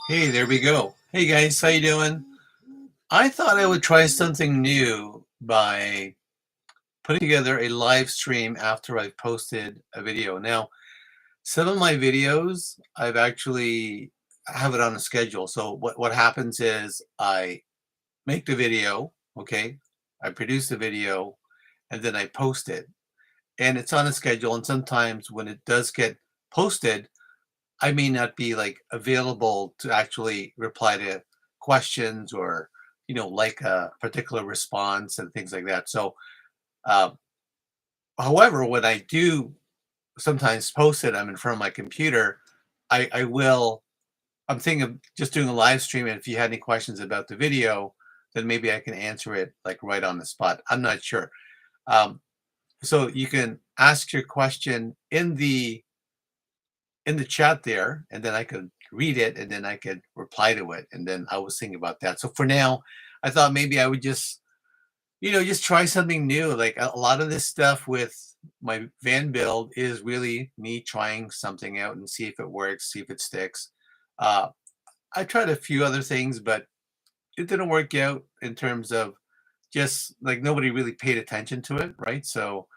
Hey, there we go. Hey guys, how you doing? I thought I would try something new by putting together a live stream after I've posted a video. Now, some of my videos, I've actually have it on a schedule. So what happens is I make the video, okay? I produce the video and then I post it. And it's on a schedule. And sometimes when it does get posted, I may not be like available to actually reply to questions or like a particular response and things like that. So, uh, however, when I do sometimes post it, I'm in front of my computer. I will. I'm thinking of just doing a live stream, and if you had any questions about the video, then maybe I can answer it like right on the spot. I'm not sure. Um, so you can ask your question in the chat there, and then I could read it, and then I could reply to it. And then I was thinking about that. So for now, I thought maybe I would just try something new. Like a lot of this stuff with my van build is really me trying something out and see if it works, see if it sticks. Uh, I tried a few other things, but it didn't work out in terms of just like nobody really paid attention to it, right? So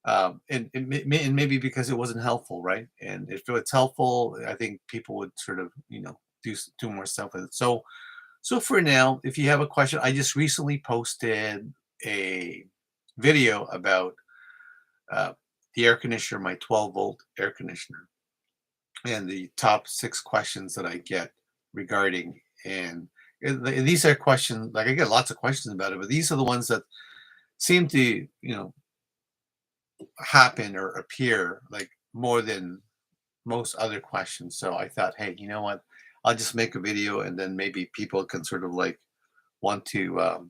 and maybe because it wasn't helpful, right? And if it's helpful, I think people would sort of do more stuff with it. So for now, if you have a question, I just recently posted a video about uh, the air conditioner, my 12-volt air conditioner, and the top 6 questions that I get regarding. And these are questions, like I get lots of questions about it, but these are the ones that seem to happen or appear like more than most other questions. So I thought, hey, you know what? I'll just make a video, and then maybe people can sort of like want to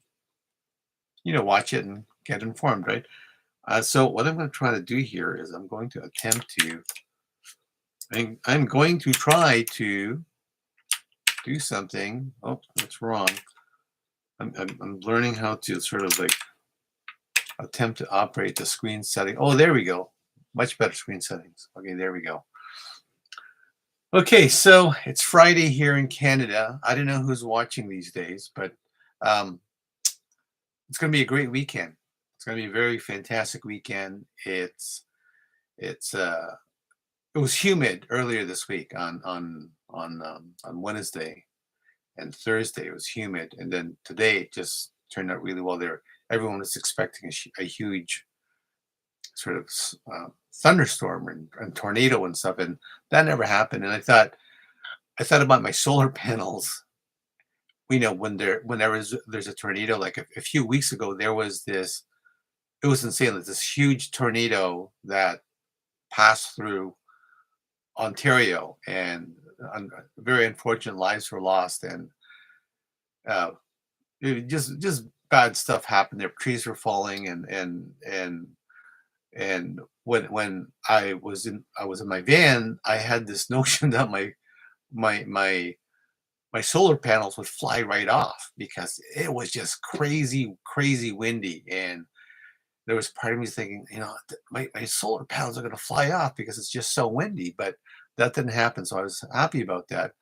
watch it and get informed, right? So what I'm going to try to do here is I'm going to try to do something. Oh, that's wrong. I'm learning how to sort of like attempt to operate the screen setting. Oh, there we go. Much better screen settings. Okay, there we go. Okay, so it's Friday here in Canada. I don't know who's watching these days, but um, it's going to be a great weekend. It's going to be a very fantastic weekend. It's it was humid earlier this week on Wednesday and Thursday. It was humid, and then today it just turned out really well. Everyone was expecting a huge sort of thunderstorm and tornado and stuff, and that never happened. And I thought about my solar panels. There's a tornado, like a few weeks ago, there was this. It was insane. Like this huge tornado that passed through Ontario, and very unfortunate lives were lost, and uh, just bad stuff happened there. Trees were falling, and when I was in my van, I had this notion that my my my solar panels would fly right off because it was just crazy windy. And there was part of me thinking, my solar panels are going to fly off because it's just so windy, but that didn't happen. So I was happy about that.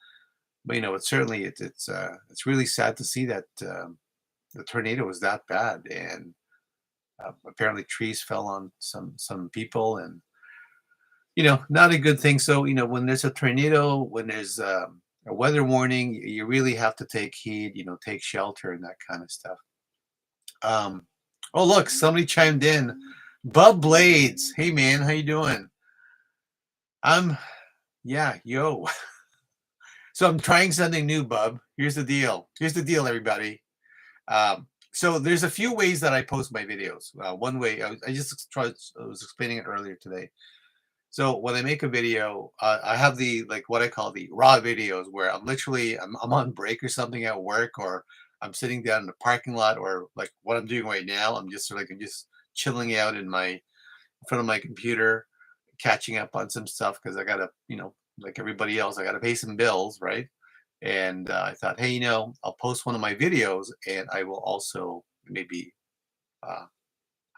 But it's certainly it's really sad to see that the tornado was that bad. And apparently trees fell on some people, and not a good thing. So when there's a tornado, when there's a weather warning, you really have to take heed, take shelter and that kind of stuff. um oh, look, somebody chimed in. Bub Blades, hey man, how you doing? I'm Yeah, yo. So I'm trying something new, Bub. Here's the deal, everybody. So there's a few ways that I post my videos. One way, I was explaining it earlier today. So when I make a video, I have like what I call the raw videos, where I'm on break or something at work, or I'm sitting down in the parking lot, or like what I'm doing right now. I'm just chilling out in front of my computer, catching up on some stuff because I gotta, like everybody else, I gotta pay some bills, right? And I thought, hey, I'll post one of my videos, and I will also maybe uh,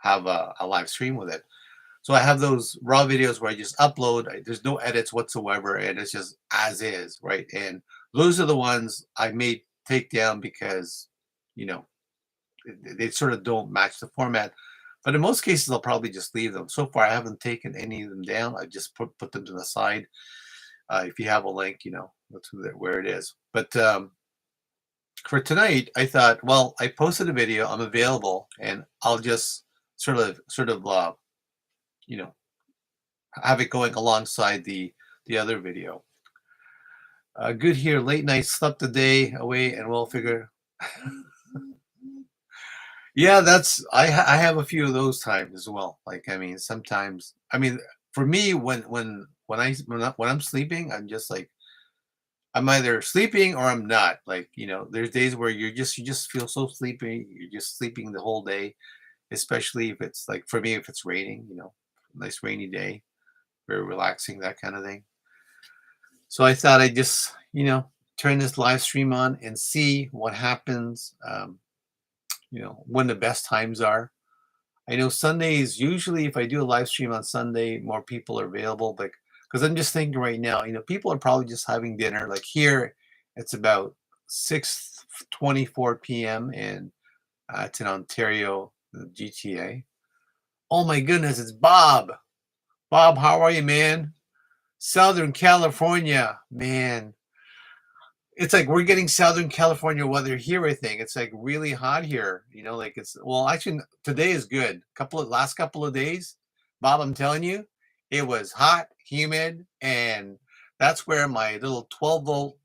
have a live stream with it. So I have those raw videos where I just upload. There's no edits whatsoever, and it's just as is, right? And those are the ones I may take down because, you know, they sort of don't match the format. But in most cases, I'll probably just leave them. So far, I haven't taken any of them down. I just put them to the side. If you have a link, you know, that's where it is. But for tonight, I thought, well, I posted a video. I'm available, and I'll just sort of, you know, have it going alongside the other video. Good here. Late night, slept the day away, and we'll figure. Yeah, that's I have a few of those times as well. Like, I mean, sometimes, I mean, for me, when I'm sleeping, I'm just like I'm either sleeping or I'm not. Like, you know, there's days where you just feel so sleepy. You're just sleeping the whole day, especially if it's like for me, if it's raining, you know, nice rainy day, very relaxing, that kind of thing. So I thought I'd just, you know, turn this live stream on and see what happens. You know, when the best times are. I know Sundays, usually if I do a live stream on Sunday, more people are available. But because I'm just thinking right now, you know, people are probably just having dinner. Like here, it's about 6:24 p.m. and it's in Ontario, the GTA. Oh my goodness, it's Bob. Bob, how are you, man? Southern California, man. It's like we're getting Southern California weather here, I think. It's like really hot here. You know, like it's well, actually today is good. Last couple of days, Bob, I'm telling you, it was hot, humid, and that's where my little 12-volt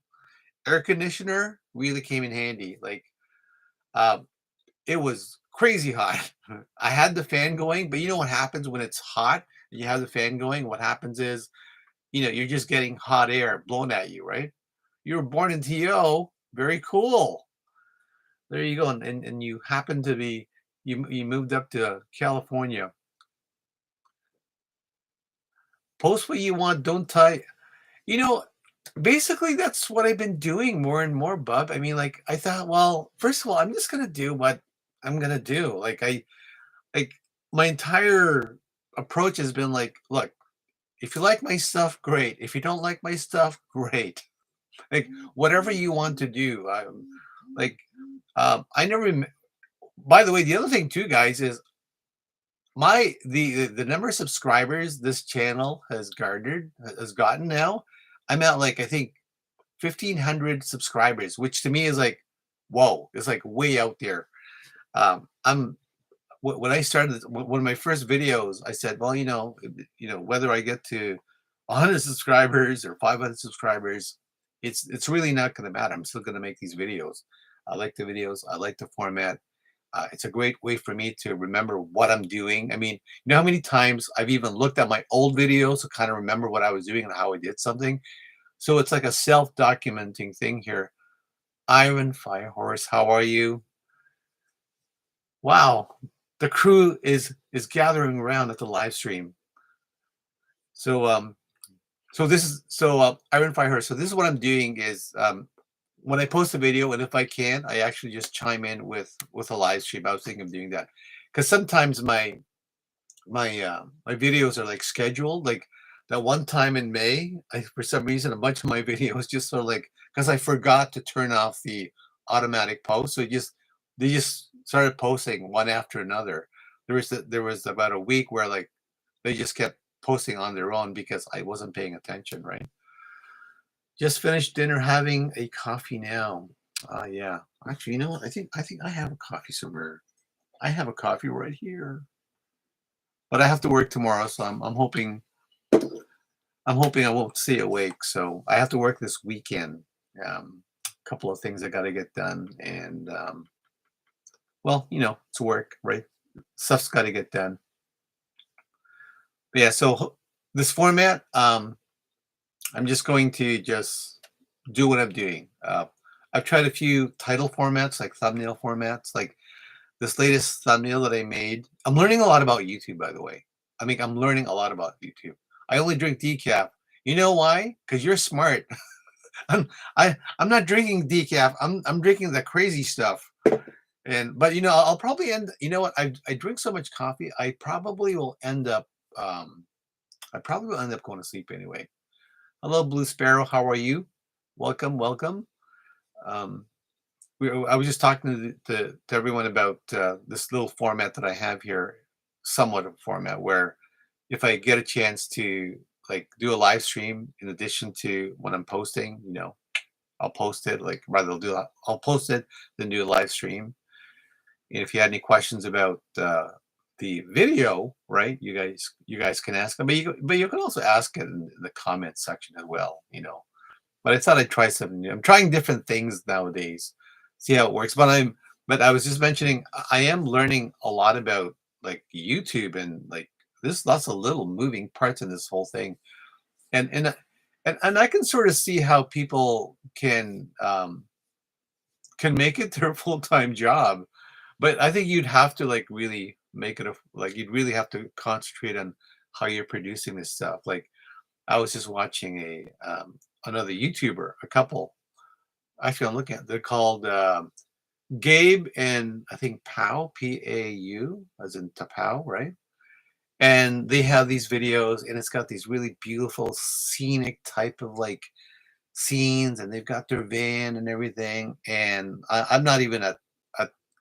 air conditioner really came in handy. Like uh, it was crazy hot. I had the fan going, but you know what happens when it's hot and you have the fan going? What happens is, you know, you're just getting hot air blown at you, right? You were born in TO. Very cool. There you go. And you happen to be you moved up to California. Post what you want. Don't tie. You know, basically that's what I've been doing more and more, Bub. I mean, like I thought, well, first of all, I'm just gonna do what I'm gonna do. Like my entire approach has been like, look, if you like my stuff, great. If you don't like my stuff, great. Like whatever you want to do. Like I never. By the way, the other thing too, guys, is the number of subscribers this channel has gotten now. I'm at like I think 1,500 subscribers, which to me is like, whoa, it's like way out there. I'm when I started one of my first videos, I said, well, you know, whether I get to 100 subscribers or 500 subscribers, it's really not going to matter. I'm still going to make these videos. I like the videos. I like the format. It's a great way for me to remember what I'm doing. I mean, you know how many times I've even looked at my old videos to kind of remember what I was doing and how I did something. So it's like a self-documenting thing here. Iron Firehorse, how are you? Wow, the crew is gathering around at the live stream. So Iron Firehorse. So this is what I'm doing is when I post a video, and if I can, I actually just chime in with a live stream. I was thinking of doing that because sometimes my videos are like scheduled. Like that one time in May, for some reason a bunch of my videos just sort of like because I forgot to turn off the automatic post, so they just started posting one after another. There was about a week where like they just kept posting on their own because I wasn't paying attention, right? Just finished dinner, having a coffee now. Yeah. Actually, you know what? I think I have a coffee somewhere. I have a coffee right here. But I have to work tomorrow, so I'm hoping I won't stay awake. So I have to work this weekend. A couple of things I got to get done, and well, you know, it's work, right? Stuff's got to get done. But yeah. So this format, I'm just going to just do what I'm doing. I've tried a few title formats, like thumbnail formats, like this latest thumbnail that I made. I'm learning a lot about YouTube, by the way. I mean, I'm learning a lot about YouTube. I only drink decaf. You know why? Because you're smart. I'm not drinking decaf. I'm drinking the crazy stuff. But you know, I'll probably end. You know what? I drink so much coffee. I probably will end up. I probably will end up going to sleep anyway. Hello, Blue Sparrow. How are you? Welcome, welcome. Um, I was just talking to everyone about this little format that I have here, somewhat of a format where if I get a chance to like do a live stream in addition to when I'm posting, I'll post it. Like rather, I'll post it than do a live stream. And if you had any questions about the video, right, you guys can ask them, but you can also ask it in the comment section as well. But I thought I'd try something new. I'm trying different things nowadays, see how it works. But I was just mentioning, I am learning a lot about like YouTube and like there's lots of little moving parts in this whole thing, and I can sort of see how people can make it their full time job. But I think you'd have to like really make it like you'd really have to concentrate on how you're producing this stuff. Like I was just watching another YouTuber, a couple. Actually, I'm looking at. They're called Gabe and I think Pau, Pau, as in Tapau, right? And they have these videos, and it's got these really beautiful scenic type of like scenes, and they've got their van and everything. And I'm not even at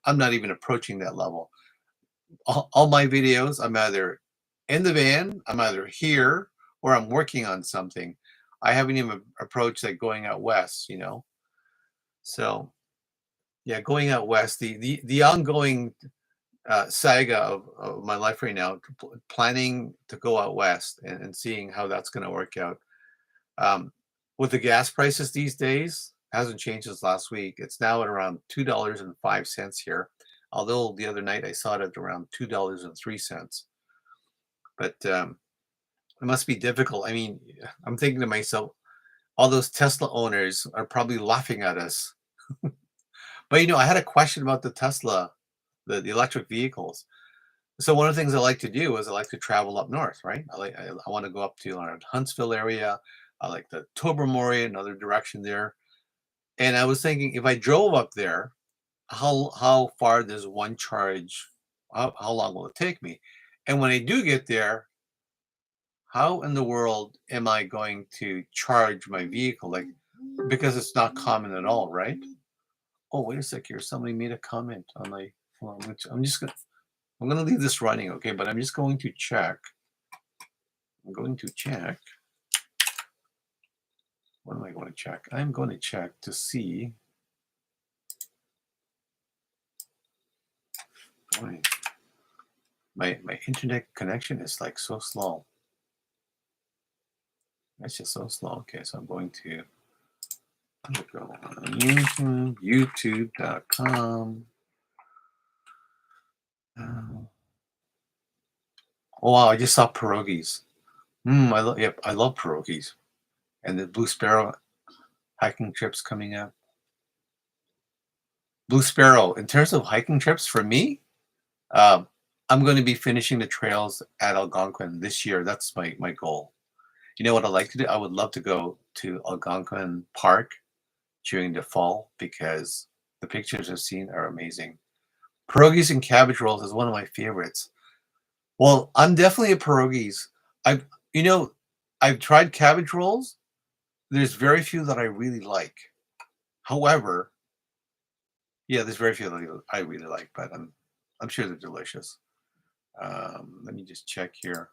I'm not even approaching that level. All my videos, I'm either in the van, I'm either here, or I'm working on something. I haven't even approached like going out west. So yeah, going out west, the ongoing saga of my life right now, planning to go out west and seeing how that's going to work out. Um, with the gas prices these days, hasn't changed since last week. It's now at around $2.05 here. Although the other night I saw it at around $2.03. But it must be difficult. I mean, I'm thinking to myself, all those Tesla owners are probably laughing at us. But I had a question about the Tesla, the electric vehicles. So one of the things I like to do is I like to travel up north, right? I want to go up to Huntsville area. I like the Tobermory, another direction there. And I was thinking if I drove up there, how far does one charge? How long will it take me? And when I do get there, how in the world am I going to charge my vehicle? Like because it's not common at all, right? Oh, wait a sec here. Somebody made a comment on my phone, which I'm gonna leave this running, okay? But I'm just going to check. I'm going to check. What am I going to check? I'm going to check to see. Boy, my internet connection is like so slow. It's just so slow. Okay, so I'm going to go on youtube.com. Oh wow, I just saw pierogies. I love pierogies. And the Blue Sparrow hiking trips coming up. Blue Sparrow, in terms of hiking trips for me, um, I'm going to be finishing the trails at Algonquin this year. That's my goal. You know what I'd like to do? I would love to go to Algonquin Park during the fall because the pictures I've seen are amazing. Pierogies and cabbage rolls is one of my favorites. Well, I'm definitely a pierogies. I've you know I've tried cabbage rolls. There's very few that I really like. However, yeah, there's very few that I really like, but I'm sure they're delicious. Let me just check here.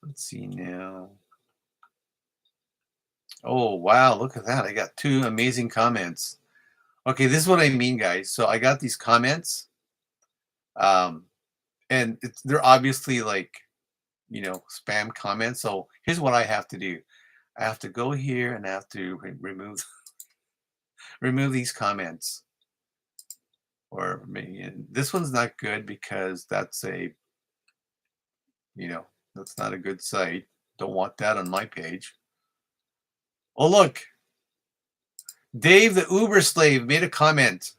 Let's see now. Oh wow, look at that! I got two amazing comments. Okay, this is what I mean, guys. So I got these comments, um, and they're obviously like spam comments. So here's what I have to do. I have to go here and I have to remove remove these comments. Or maybe and this one's not good because that's that's not a good site. Don't want that on my page. Oh look, Dave the Uber slave made a comment.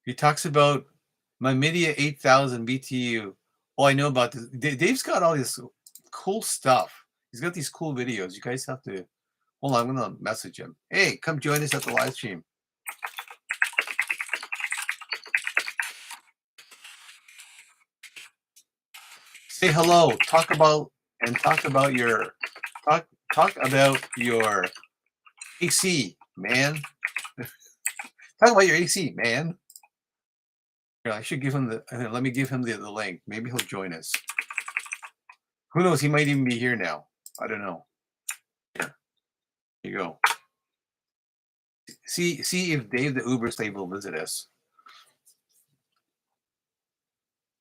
He talks about my Media 8000 BTU. Oh, I know about this. Dave's got all this cool stuff. He's got these cool videos. You guys have to hold on. I'm gonna message him. Hey, come join us at the live stream. Say hello. Talk about and talk about your talk about your AC, man. Talk about your AC, man. Here, I should give him the. Let me give him the link. Maybe he'll join us. Who knows? He might even be here now. I don't know. Here you go. See if Dave the Uber slave will visit us.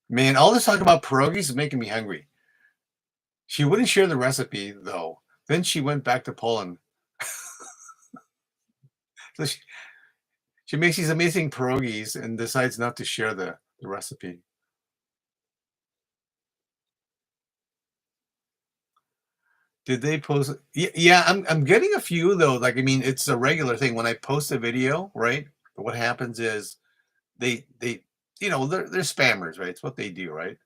Man, all this talk about pierogies is making me hungry. She wouldn't share the recipe though. Then she went back to Poland. So she makes these amazing pierogies and decides not to share the recipe. Did they post? Yeah, I'm getting a few though. Like, I mean, it's a regular thing. When I post a video, right? What happens is they they're spammers, right? It's what they do, right?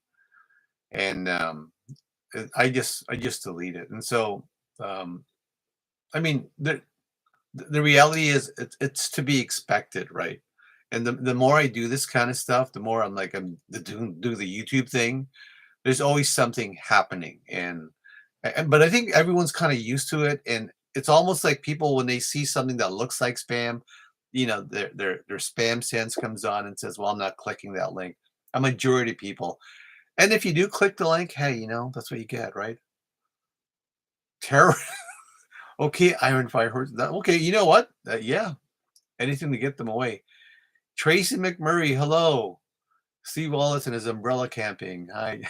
And I just delete it. And so I mean, the reality is it's to be expected, right? And the more I do this kind of stuff, the more do the YouTube thing. There's always something happening, and but I think everyone's kind of used to it, and it's almost like people when they see something that looks like spam, their spam sense comes on and says, "Well, I'm not clicking that link." A majority of people, and if you do click the link, hey, that's what you get, right? Terror. Okay, Iron Fire Horse. Okay, you know what? Yeah, anything to get them away. Tracy McMurray, hello. Steve Wallace and his umbrella camping. Hi.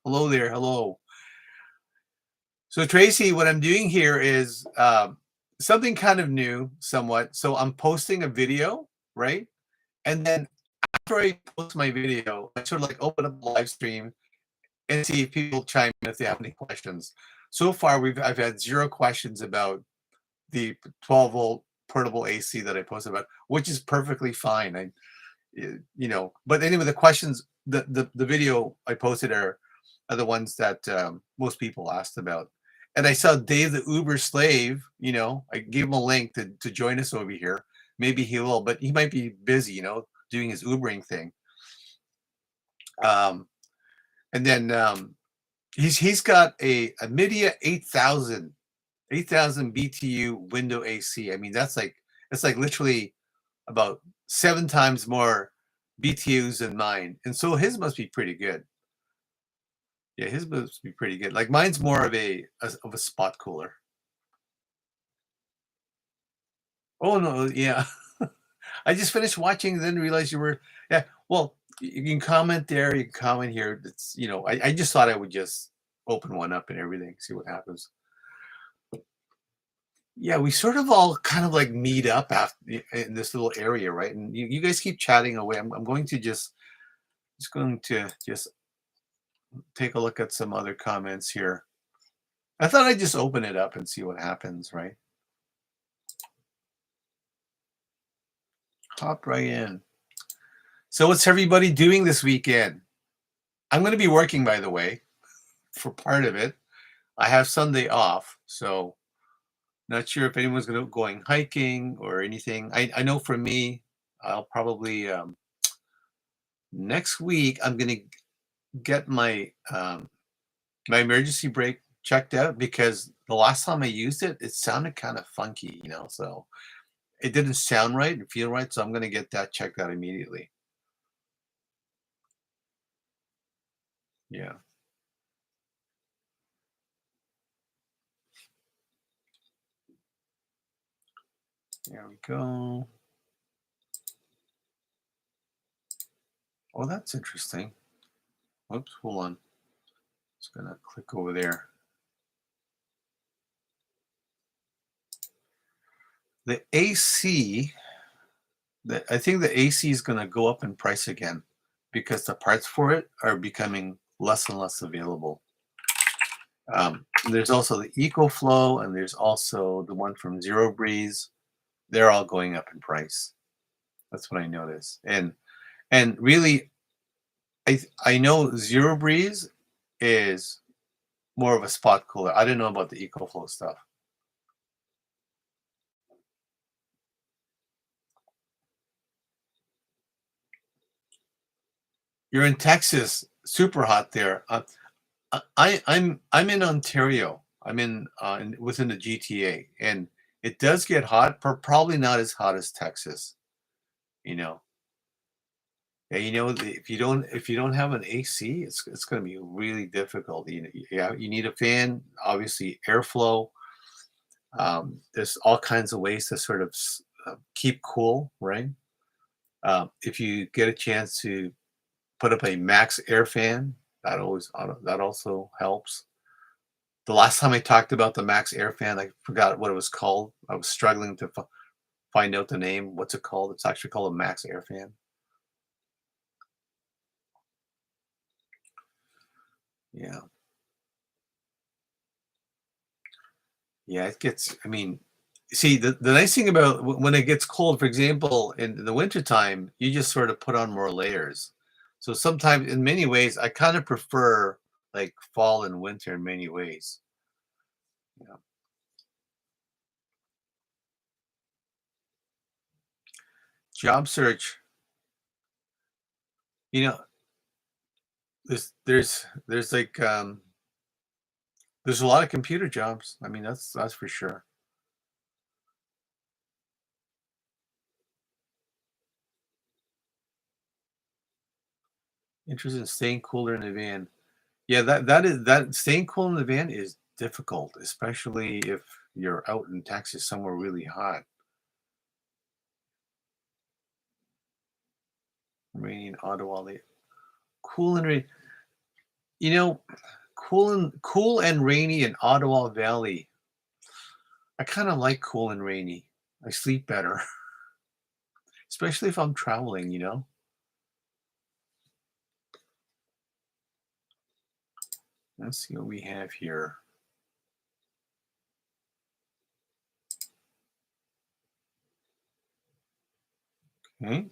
Hello there. Hello. So Tracy, what I'm doing here is something kind of new, somewhat. So I'm posting a video, right? And then after I post my video, I sort of like open up a live stream and see if people chime in if they have any questions. So far, I've had 0 questions about the 12-volt portable AC that I posted about, which is perfectly fine. But anyway, the questions, the video I posted are the ones that most people asked about. And I saw Dave the Uber slave. I gave him a link to join us over here. Maybe he will, but he might be busy, doing his Ubering thing. And then he's got a Midia 8000 BTU window AC. I mean, it's like literally about 7 times more BTUs than mine, and so his must be pretty good. Yeah, his must be pretty good. Like mine's more of a spot cooler. Oh no, yeah. I just finished watching, then realized you were. Yeah, well, you can comment there. You can comment here. It's I just thought I would just open one up and everything, see what happens. Yeah, we sort of all kind of like meet up after in this little area, right? And you guys keep chatting away. I'm going to just take a look at some other comments here. I thought I'd just open it up and see what happens, right? Hop right in. So what's everybody doing this weekend? I'm going to be working, by the way, for part of it. I have Sunday off, so not sure if anyone's going hiking or anything. I know for me, I'll probably next week I'm going to get my my emergency brake checked out because the last time I used it, it sounded kind of funky, so it didn't sound right and feel right. So I'm going to get that checked out immediately. Yeah. There we go. Oh, that's interesting. Whoops, hold on. Just gonna click over there. The AC, I think the AC is gonna go up in price again because the parts for it are becoming less and less available. There's also the EcoFlow, and there's also the one from Zero Breeze. They're all going up in price. That's what I noticed. And really, I know Zero Breeze is more of a spot cooler. I didn't know about the EcoFlow stuff. You're in Texas, super hot there. I'm in Ontario. I'm within the GTA, and it does get hot, probably not as hot as Texas. You know, and if you don't have an AC, it's going to be really difficult. Yeah, you need a fan, obviously airflow. There's all kinds of ways to sort of keep cool, right? If you get a chance to put up a max air fan, that also helps. The last time I talked about the max air fan, I forgot what it was called. I was struggling to find out the name. What's it called? It's actually called a max air fan. Yeah. Yeah, it gets, I mean, see, the nice thing about when it gets cold, for example, in the wintertime, you just sort of put on more layers. So sometimes, in many ways, I kind of prefer like fall and winter in many ways. Yeah. Job search, you know, there's like there's a lot of computer jobs. I mean, that's for sure. Interested in staying cooler in the van. Yeah, that staying cool in the van is difficult, especially if you're out in Texas somewhere really hot. Rainy in Ottawa. Cool and rainy. You know, cool and rainy in Ottawa Valley. I kind of like cool and rainy. I sleep better, especially if I'm traveling. Let's see what we have here. Okay.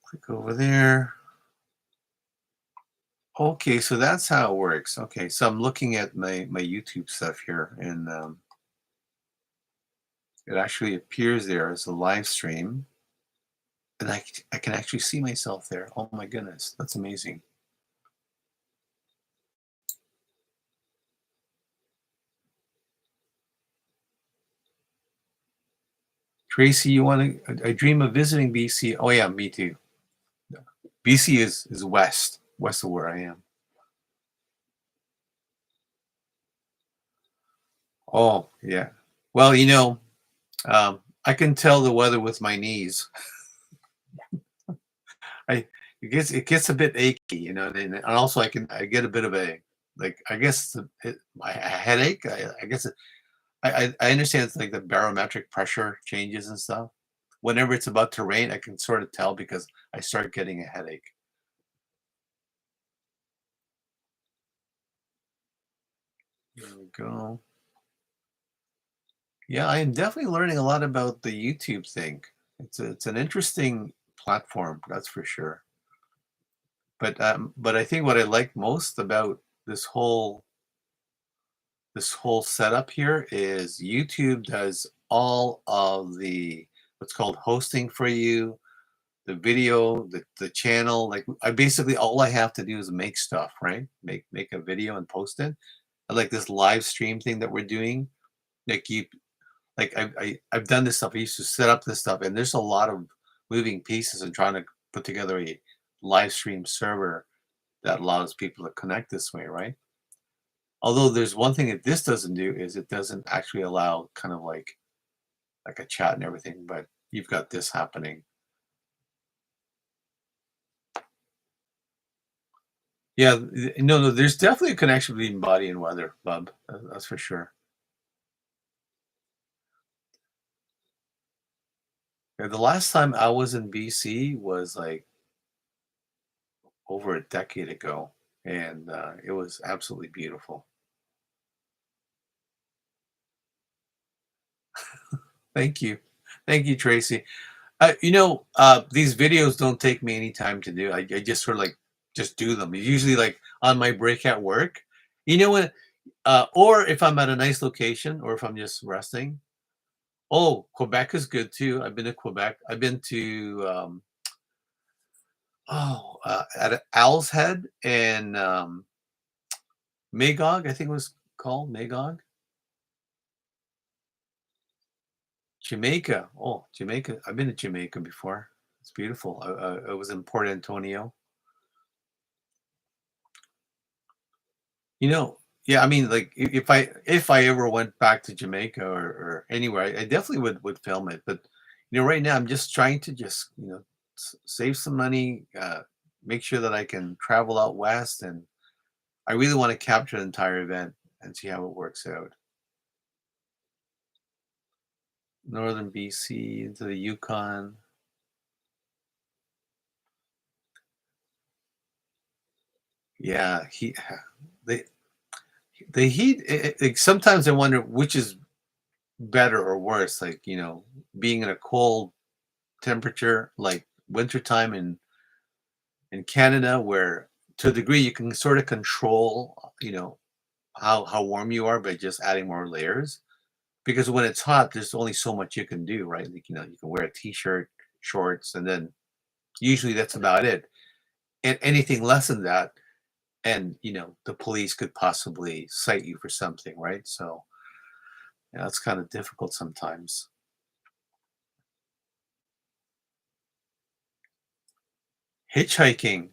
Click over there. Okay, so that's how it works. Okay, so I'm looking at my YouTube stuff here, and it actually appears there as a live stream, and I can actually see myself there. Oh my goodness, that's amazing. Tracy, you want to? I dream of visiting BC. Oh yeah, me too. BC is west of where I am. Oh yeah. Well, I can tell the weather with my knees. I it gets a bit achy, and also I get a bit of a, like, I guess a headache. I guess I understand it's like the barometric pressure changes and stuff. Whenever it's about to rain, I can sort of tell because I start getting a headache. There we go. Yeah, I am definitely learning a lot about the YouTube thing. It's an interesting platform, that's for sure. But I think what I like most about this whole this whole setup here is YouTube does all of the what's called hosting for you, the video, the channel. Like, I basically, all I have to do is make stuff, right? Make a video and post it. I like this live stream thing that we're doing. Like, I've done this stuff. I used to set up this stuff, and there's a lot of moving pieces and trying to put together a live stream server that allows people to connect this way, right? Although there's one thing that this doesn't do is it doesn't actually allow kind of like a chat and everything, but you've got this happening. Yeah, no, there's definitely a connection between body and weather, bub. That's for sure. Yeah, the last time I was in BC was like over a decade ago, and it was absolutely beautiful. Thank you, thank you, Tracy. These videos don't take me any time to do. I just sort of like just do them. Usually like on my break at work. You know what? Or if I'm at a nice location or if I'm just resting. Oh, Quebec is good too. I've been to Quebec. I've been to, at Owl's Head and, Magog, I think it was called Magog. Jamaica. Oh, Jamaica. I've been to Jamaica before. It's beautiful. I was in Port Antonio. You know, yeah, I mean, like if I ever went back to Jamaica or anywhere, I definitely would film it. But right now I'm just trying to just save some money, make sure that I can travel out west, and I really want to capture the entire event and see how it works out. Northern BC into the Yukon. Yeah, he the the heat. Like sometimes I wonder which is better or worse. Like being in a cold temperature like wintertime in Canada, where to a degree you can sort of control, how warm you are by just adding more layers. Because when it's hot, there's only so much you can do, right? Like, you can wear a t-shirt, shorts, and then usually that's about it. And anything less than that, and the police could possibly cite you for something, right? So yeah, it's kind of difficult sometimes. Hitchhiking.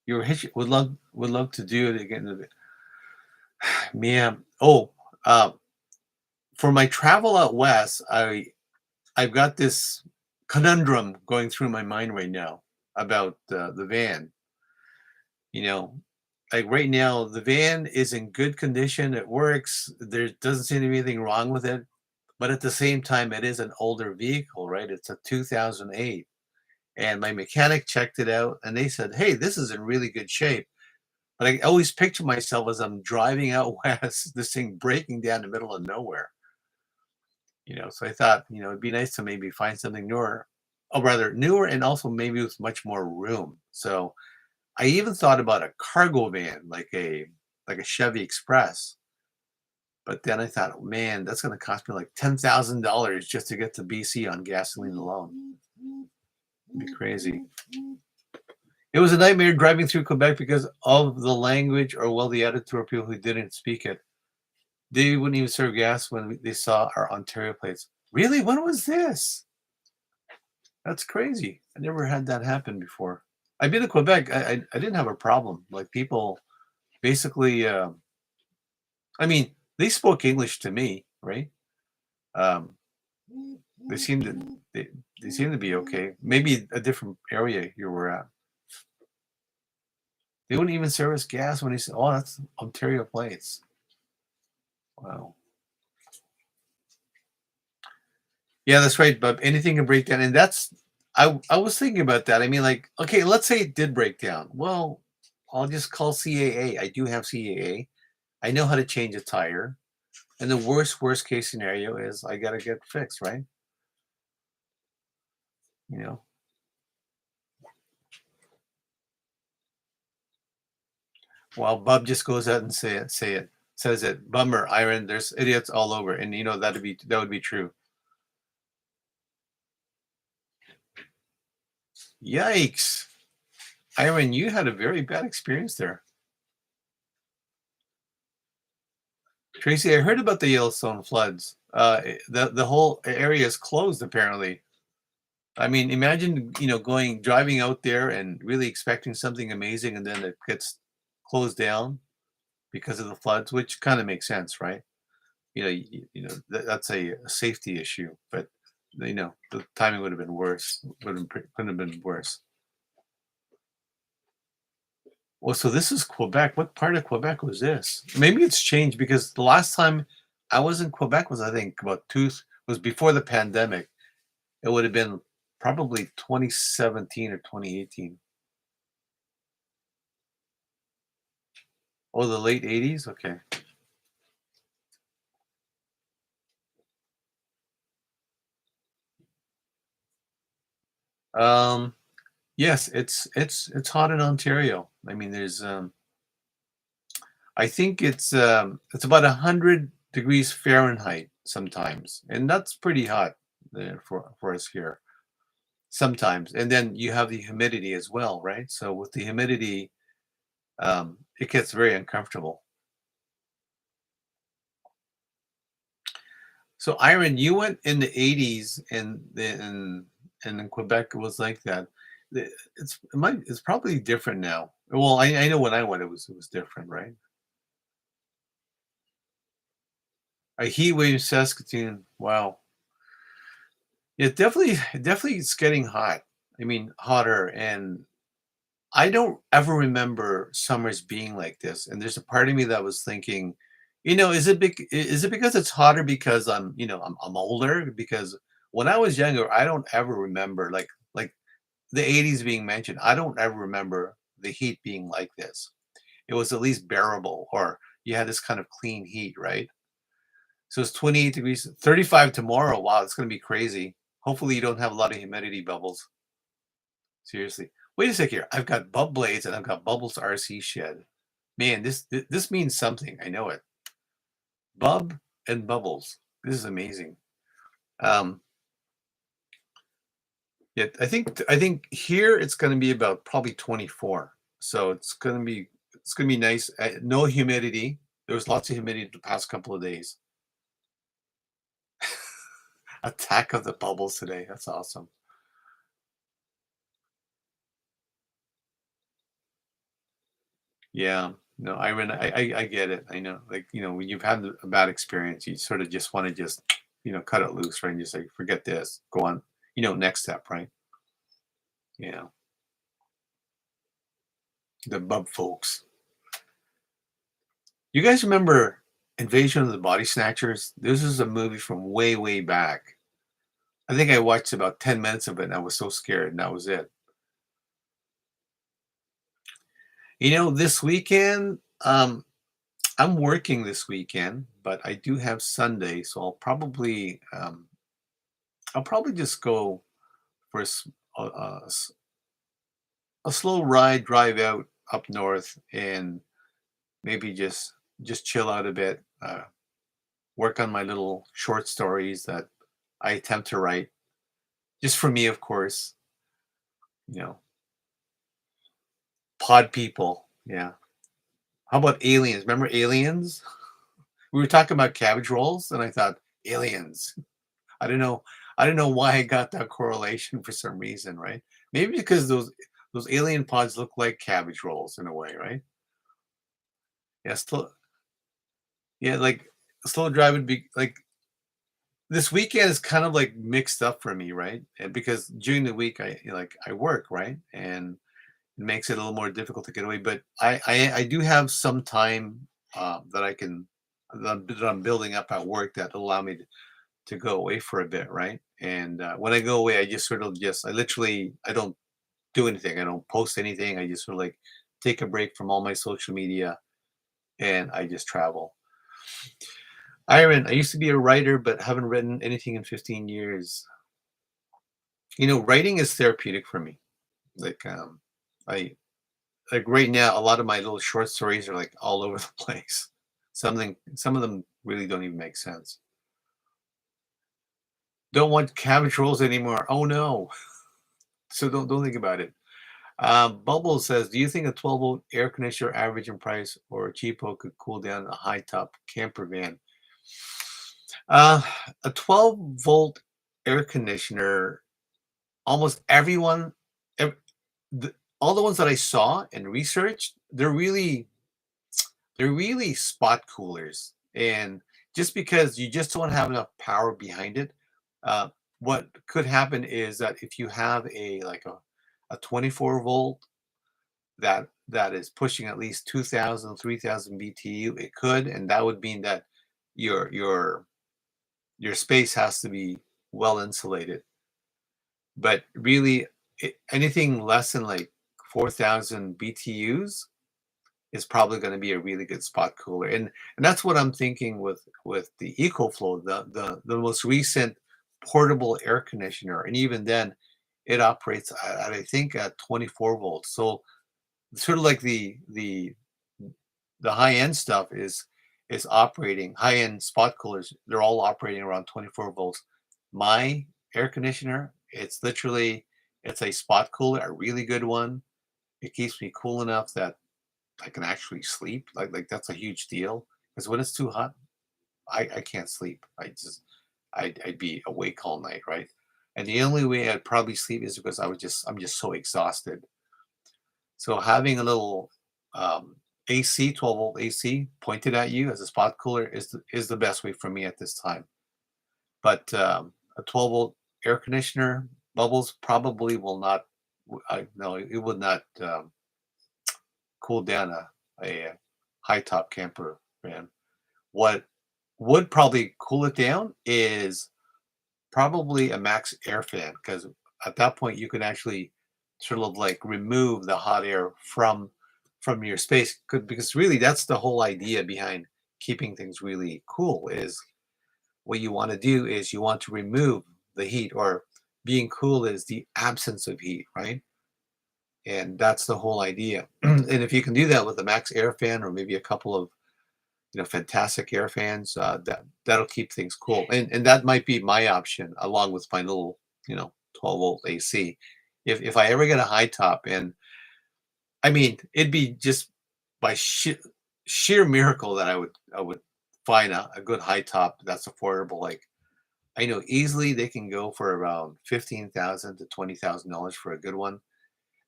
Would love to do it again. Man, oh, uh, for my travel out west, I've got this conundrum going through my mind right now about the van. You know, like right now, the van is in good condition. It works. There doesn't seem to be anything wrong with it. But at the same time, it is an older vehicle, right? It's a 2008. And my mechanic checked it out and they said, hey, this is in really good shape. But I always picture myself as I'm driving out west, this thing breaking down the middle of nowhere. So I thought, it'd be nice to maybe find something newer, or rather newer, and also maybe with much more room. So I even thought about a cargo van, like a Chevy Express. But then I thought, "Oh, man, that's going to cost me like $10,000 just to get to BC on gasoline alone. It'd be crazy." It was a nightmare driving through Quebec because of the language, or well, the attitude of people who didn't speak it. They wouldn't even serve gas when they saw our Ontario plates. Really? When was this? That's crazy. I never had that happen before. I've been to Quebec. I didn't have a problem. Like people basically, I mean, they spoke English to me, right? Um, they seemed to they seemed to be okay. Maybe a different area you were at. They wouldn't even serve us gas when they said, "Oh, that's Ontario plates." Wow. Yeah, that's right. But anything can break down, and I was thinking about that. I mean, like, okay, let's say it did break down. Well, I'll just call CAA. I do have CAA. I know how to change a tire. And the worst case scenario is I gotta get fixed, right? You know. While Bub just goes out and says it. Bummer, Iron. There's idiots all over, and that would be true. Yikes, Iron, you had a very bad experience there. Tracy, I heard about the Yellowstone floods. The whole area is closed apparently. I mean, imagine driving out there and really expecting something amazing, and then it gets closed down because of the floods, which kind of makes sense, right? That's a safety issue, but the timing would have been worse. Couldn't have been worse. Well, so this is Quebec. What part of Quebec was this? Maybe it's changed because the last time I was in Quebec was, I think, was before the pandemic. It would have been probably 2017 or 2018. Oh, the late 80s? Okay. Um, yes, it's hot in Ontario. I mean, there's I think it's about 100 degrees Fahrenheit. sometimes, and that's pretty hot for us here sometimes. And then you have the humidity as well, right? So with the humidity, it gets very uncomfortable. So, Iron, you went in the 80s, and in Quebec it was like that. It's probably different now. Well, I know when I went it was different, right? A heat wave in Saskatoon. Wow. It definitely it's getting hot. I mean, hotter, and I don't ever remember summers being like this. And there's a part of me that was thinking, is it because it's hotter because I'm older? Because when I was younger, I don't ever remember like the 80s being mentioned. I don't ever remember the heat being like this. It was at least bearable, or you had this kind of clean heat, right? So it's 28 degrees, 35 tomorrow. Wow, it's going to be crazy. Hopefully you don't have a lot of humidity bubbles. Seriously. Wait a sec here. I've got Bub Blades and I've got Bubbles RC Shed. Man, this means something. I know it. Bub and Bubbles. This is amazing. Um, yeah, I think here it's going to be about probably 24. So it's going to be nice. No humidity. There was lots of humidity the past couple of days. Attack of the bubbles today. That's awesome. Yeah. No, I get it. I know. Like, when you've had a bad experience, you sort of just want to just, cut it loose, right? And just like, forget this, go on, next step, right? Yeah. The bub folks. You guys remember Invasion of the Body Snatchers? This is a movie from way, way back. I think I watched about 10 minutes of it and I was so scared and that was it. This weekend, I'm working this weekend, but I do have Sunday, so I'll probably just go for a slow ride, drive out up north, and maybe just chill out a bit, work on my little short stories that I attempt to write, just for me, of course. You know, pod people. Yeah. How about aliens? Remember aliens? We were talking about cabbage rolls, and I thought aliens. I don't know. I don't know why I got that correlation for some reason, right? Maybe because those alien pods look like cabbage rolls in a way, right? Yeah, yeah, like slow drive would be like this weekend is kind of like mixed up for me, right? And because during the week I work, right? And it makes it a little more difficult to get away. But I do have some time that I'm building up at work that allow me to go away for a bit, right? And when I go away, I just sort of just I don't do anything. I don't post anything. I just sort of like take a break from all my social media and I just travel. Iron, I used to be a writer, but haven't written anything in 15 years. Writing is therapeutic for me. Like, I like right now, a lot of my little short stories are like all over the place. Some of them really don't even make sense. Don't want cabbage rolls anymore. Oh no. So don't think about it. Bubble says, do you think a 12-volt air conditioner average in price or a cheapo could cool down a high top camper van? Uh, a 12-volt air conditioner, almost everyone, ev- all the ones that I saw and researched, they're really spot coolers. And just because you just don't have enough power behind it, uh, what could happen is that if you have a 24 volt that is pushing at least 2,000, 3,000 BTU, it could, and that would mean that your your your space has to be well insulated. But really, anything less than like 4,000 BTUs is probably going to be a really good spot cooler, and that's what I'm thinking with the EcoFlow, the most recent portable air conditioner, and even then, it operates at I think at 24 volts. So sort of like the high end stuff is is operating high-end spot coolers. They're all operating around 24 volts. My air conditioner, it's literally it's a spot cooler, a really good one. It keeps me cool enough that I can actually sleep. Like that's a huge deal because when it's too hot, I can't sleep. I'd be awake all night, right? And the only way I'd probably sleep is because I'm just so exhausted. So having a little AC, 12 volt AC pointed at you as a spot cooler is the best way for me at this time. But a 12 volt air conditioner, bubbles probably will not. I no, it would not cool down a high top camper van. What would probably cool it down is probably a max air fan because at that point you can actually sort of like remove the hot air from your space because really that's the whole idea behind keeping things really cool is what you want to do is you want to remove the heat or being cool is the absence of heat, right? And that's the whole idea. And if you can do that with a max air fan or maybe a couple of fantastic air fans, that'll keep things cool. And that might be my option along with my little, 12 volt AC. If I ever get a high top, and I mean, it'd be just by sheer miracle that I would find a good high top that's affordable. Like I know easily they can go for around 15,000 to $20,000 for a good one.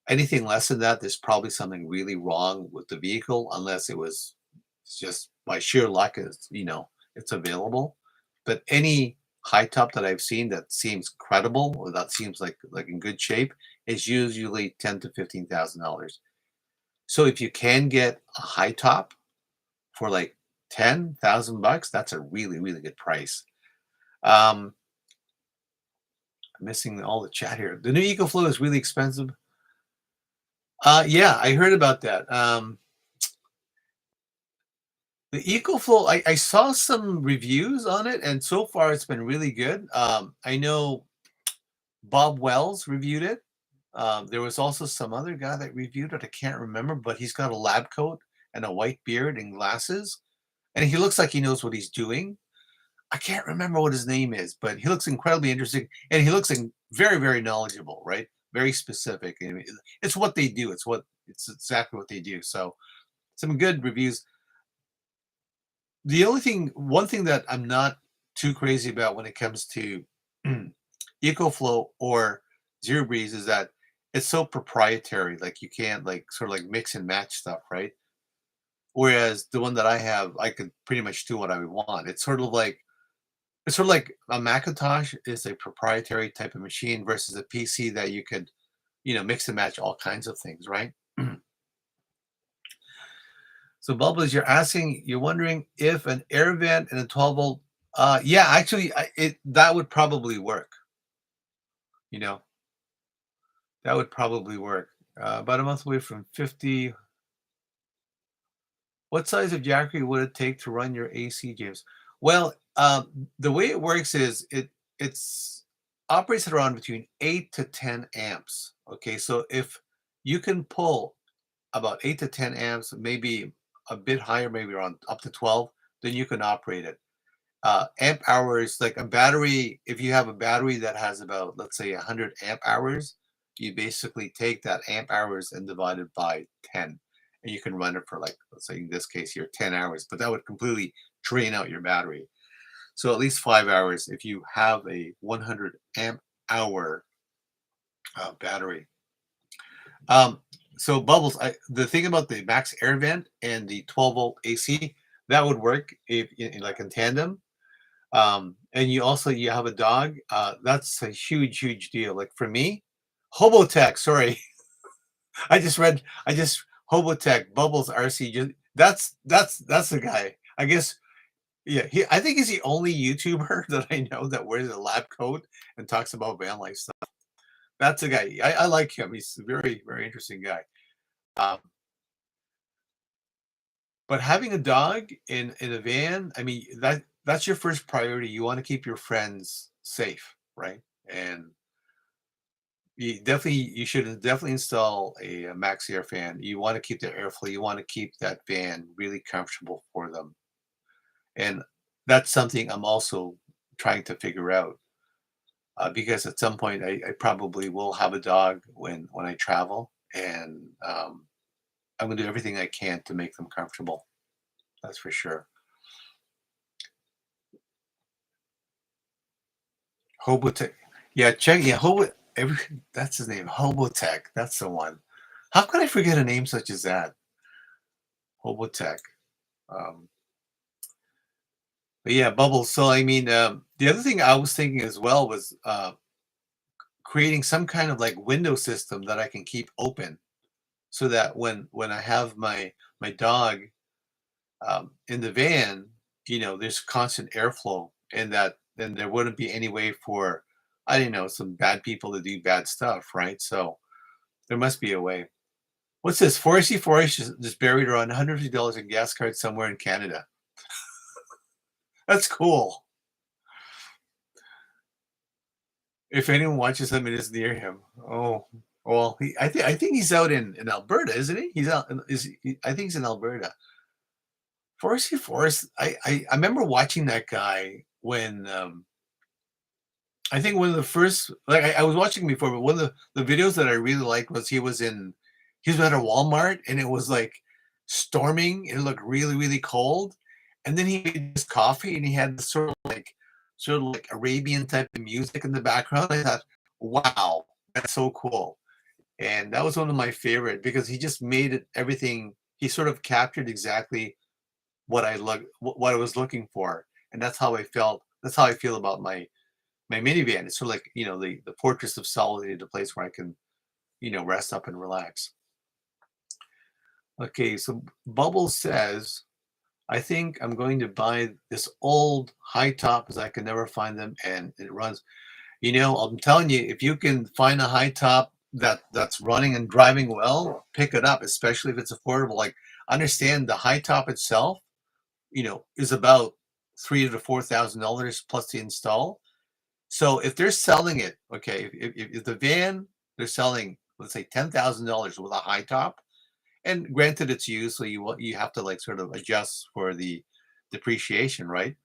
Anything less than that, there's probably something really wrong with the vehicle, unless it's just by sheer luck, it's available. But any high top that I've seen that seems credible or that seems like in good shape is usually $10,000 to $15,000. So if you can get a high top for like 10,000 bucks, that's a really, really good price. Um, I'm missing all the chat here. The new EcoFlow is really expensive. Yeah, I heard about that. The EcoFlow, I saw some reviews on it, and so far it's been really good. I know Bob Wells reviewed it. There was also some other guy that reviewed it. I can't remember, but he's got a lab coat and a white beard and glasses, and he looks like he knows what he's doing. I can't remember what his name is, but he looks incredibly interesting, and he looks very, very knowledgeable, right? Very specific. I mean, it's what they do. It's exactly what they do. So some good reviews. One thing that I'm not too crazy about when it comes to EcoFlow or Zero Breeze is that it's so proprietary. Like you can't like sort of like mix and match stuff, right? Whereas the one that I have, I could pretty much do what I want. It's sort of like a Macintosh is a proprietary type of machine versus a PC that you could, mix and match all kinds of things, right? So Bubbles, you're wondering if an air vent and a 12 volt. Yeah, actually, that would probably work. You know, that would probably work. About a month away from 50. What size of jackery would it take to run your AC, James? Well, the way it works is it's operates at around between 8 to 10 amps. Okay, so if you can pull about 8 to 10 amps, maybe a bit higher, maybe around up to 12, then you can operate it. Amp hours, like a battery, if you have a battery that has about, let's say, 100 amp hours, you basically take that amp hours and divide it by 10. And you can run it for, like, let's say in this case here, 10 hours, but that would completely drain out your battery. So at least 5 hours if you have a 100 amp hour battery. Um, so Bubbles, the thing about the max air vent and the 12 volt AC, that would work if like in tandem. And you have a dog. That's a huge, huge deal. Like for me, Hobotech. Sorry, I just Hobotech Bubbles RC. That's the guy. I guess. Yeah, I think he's the only YouTuber that I know that wears a lab coat and talks about van life stuff. That's the guy. I like him. He's a very, very interesting guy. Um, but having a dog in a van, I mean that's your first priority. You want to keep your friends safe, right? And you should definitely install a max air fan. You want to keep their airflow. You want to keep that van really comfortable for them. And that's something I'm also trying to figure out, because at some point I probably will have a dog when I travel, and I'm gonna do everything I can to make them comfortable. That's for sure. Hobotech. Yeah, check. Yeah, Every that's his name. Hobotech. That's the one. How could I forget a name such as that? Hobotech. Um, but yeah, Bubbles. So I mean, the other thing I was thinking as well was creating some kind of like window system that I can keep open, so that when I have my dog in the van, there's constant airflow, and that then there wouldn't be any way for, I don't know, some bad people to do bad stuff, right? So there must be a way. What's this? Foresty Forest just buried around $150 in gas cards somewhere in Canada. That's cool. If anyone watches him, it is near him. Oh, well, I think he's out in Alberta, isn't he? He's out. I think he's in Alberta. Foresty Forest. I remember watching that guy when I think one of the first, like I was watching him before, but one of the videos that I really liked was he was at a Walmart, and it was like storming. It looked really, really cold. And then he made this coffee, and he had this sort of like Arabian type of music in the background. I thought, wow, that's so cool. And that was one of my favorite because he just made it everything. He sort of captured exactly what I was looking for. And that's how I felt. That's how I feel about my minivan. It's sort of like, the fortress of solitude, a place where I can, rest up and relax. Okay, so Bubbles says, I think I'm going to buy this old high top because I can never find them and it runs. I'm telling you, if you can find a high top that's running and driving well, pick it up, especially if it's affordable. Like, understand the high top itself, is about $3,000 to $4,000 plus the install. So if they're selling it, okay, if the van they're selling, let's say $10,000 with a high top, and granted it's used, so you have to like sort of adjust for the depreciation, right?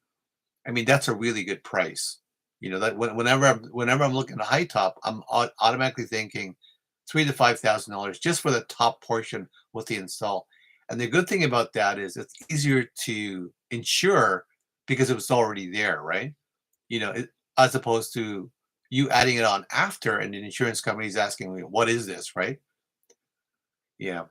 I mean that's a really good price. That whenever I'm looking at a high top, I'm automatically thinking $3,000 to $5,000 just for the top portion with the install. And the good thing about that is it's easier to insure because it was already there, right? As opposed to you adding it on after, and the insurance company is asking me, "What is this?" Right? Yeah.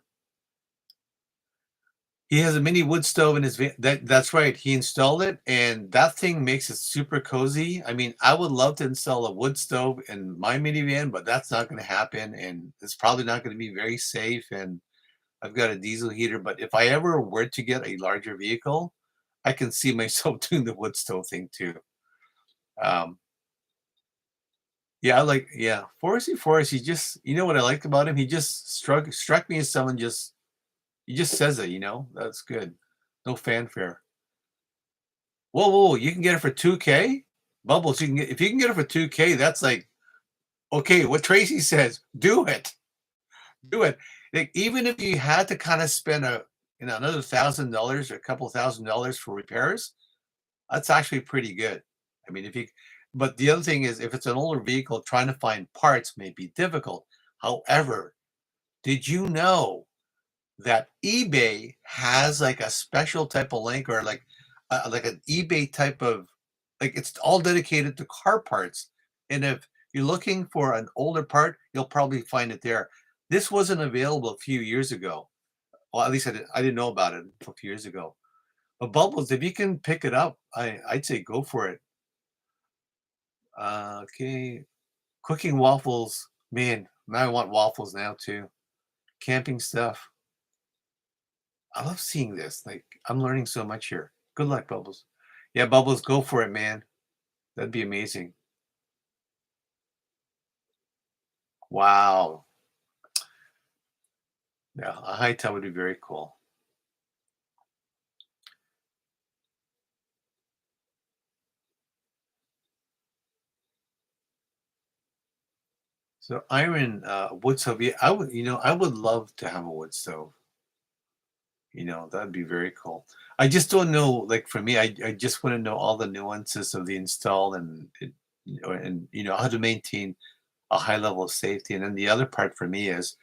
He has a mini wood stove in his van. That's right. He installed it, and that thing makes it super cozy. I mean, I would love to install a wood stove in my minivan, but that's not going to happen, and it's probably not going to be very safe. And I've got a diesel heater, but if I ever were to get a larger vehicle, I can see myself doing the wood stove thing too. Um, Yeah, Forrest, he just what I liked about him? He just struck me as someone just he just says it. That's good. No fanfare. Whoa, whoa, whoa, you can get it for 2K? Bubbles, if you can get it for 2K, that's like, okay, what Tracy says, do it. Do it. Like, even if you had to kind of spend another $1,000 or a couple $1,000 for repairs, that's actually pretty good. I mean, but the other thing is, if it's an older vehicle, trying to find parts may be difficult. However, did you know that eBay has like a special type of link, or like an eBay type of, like, it's all dedicated to car parts. And if you're looking for an older part, you'll probably find it there. This wasn't available a few years ago. Well, at least I didn't know about it a few years ago. But Bubbles, if you can pick it up, I'd say go for it. Okay, cooking waffles, man. Now I want waffles now too. Camping stuff. I love seeing this. Like, I'm learning so much here. Good luck, Bubbles. Yeah, Bubbles, go for it, man. That'd be amazing. Wow. Yeah, a high tub would be very cool. So iron wood stove. Yeah, I would love to have a wood stove. That'd be very cool. I just don't know, like for me, I just want to know all the nuances of the install and how to maintain a high level of safety. And then the other part for me is,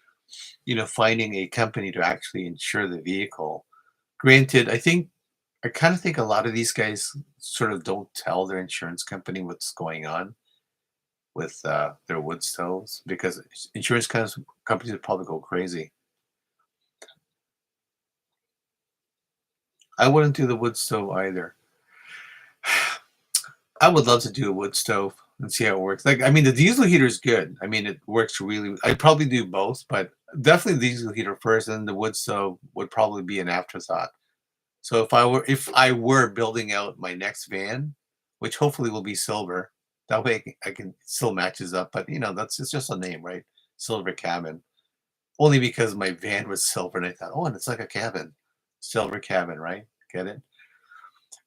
finding a company to actually insure the vehicle. Granted, I kind of think a lot of these guys sort of don't tell their insurance company what's going on with their wood stoves because companies would probably go crazy. I wouldn't do the wood stove either. I would love to do a wood stove and see how it works. Like, I mean, the diesel heater is good. I mean, it works really. I'd probably do both, but definitely the diesel heater first, and the wood stove would probably be an afterthought. So if I were building out my next van, which hopefully will be silver, that way I can still matches up. But that's it's just a name, right? Silver cabin. Only because my van was silver, and I thought, oh, and it's like a cabin, silver cabin, right? Get it?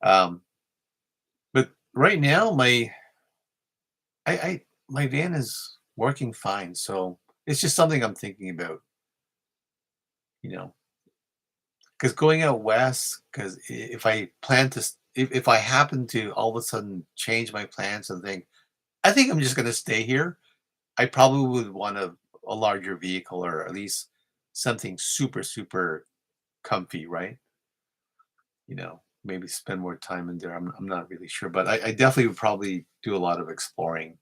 Um, but right now, my van is working fine, so it's just something I'm thinking about, you know, because going out west, because if I plan to, if I happen to all of a sudden change my plans and think, I think I'm just going to stay here, I probably would want a larger vehicle or at least something super, super comfy, right? Maybe spend more time in there. I'm not really sure, but I definitely would probably do a lot of exploring.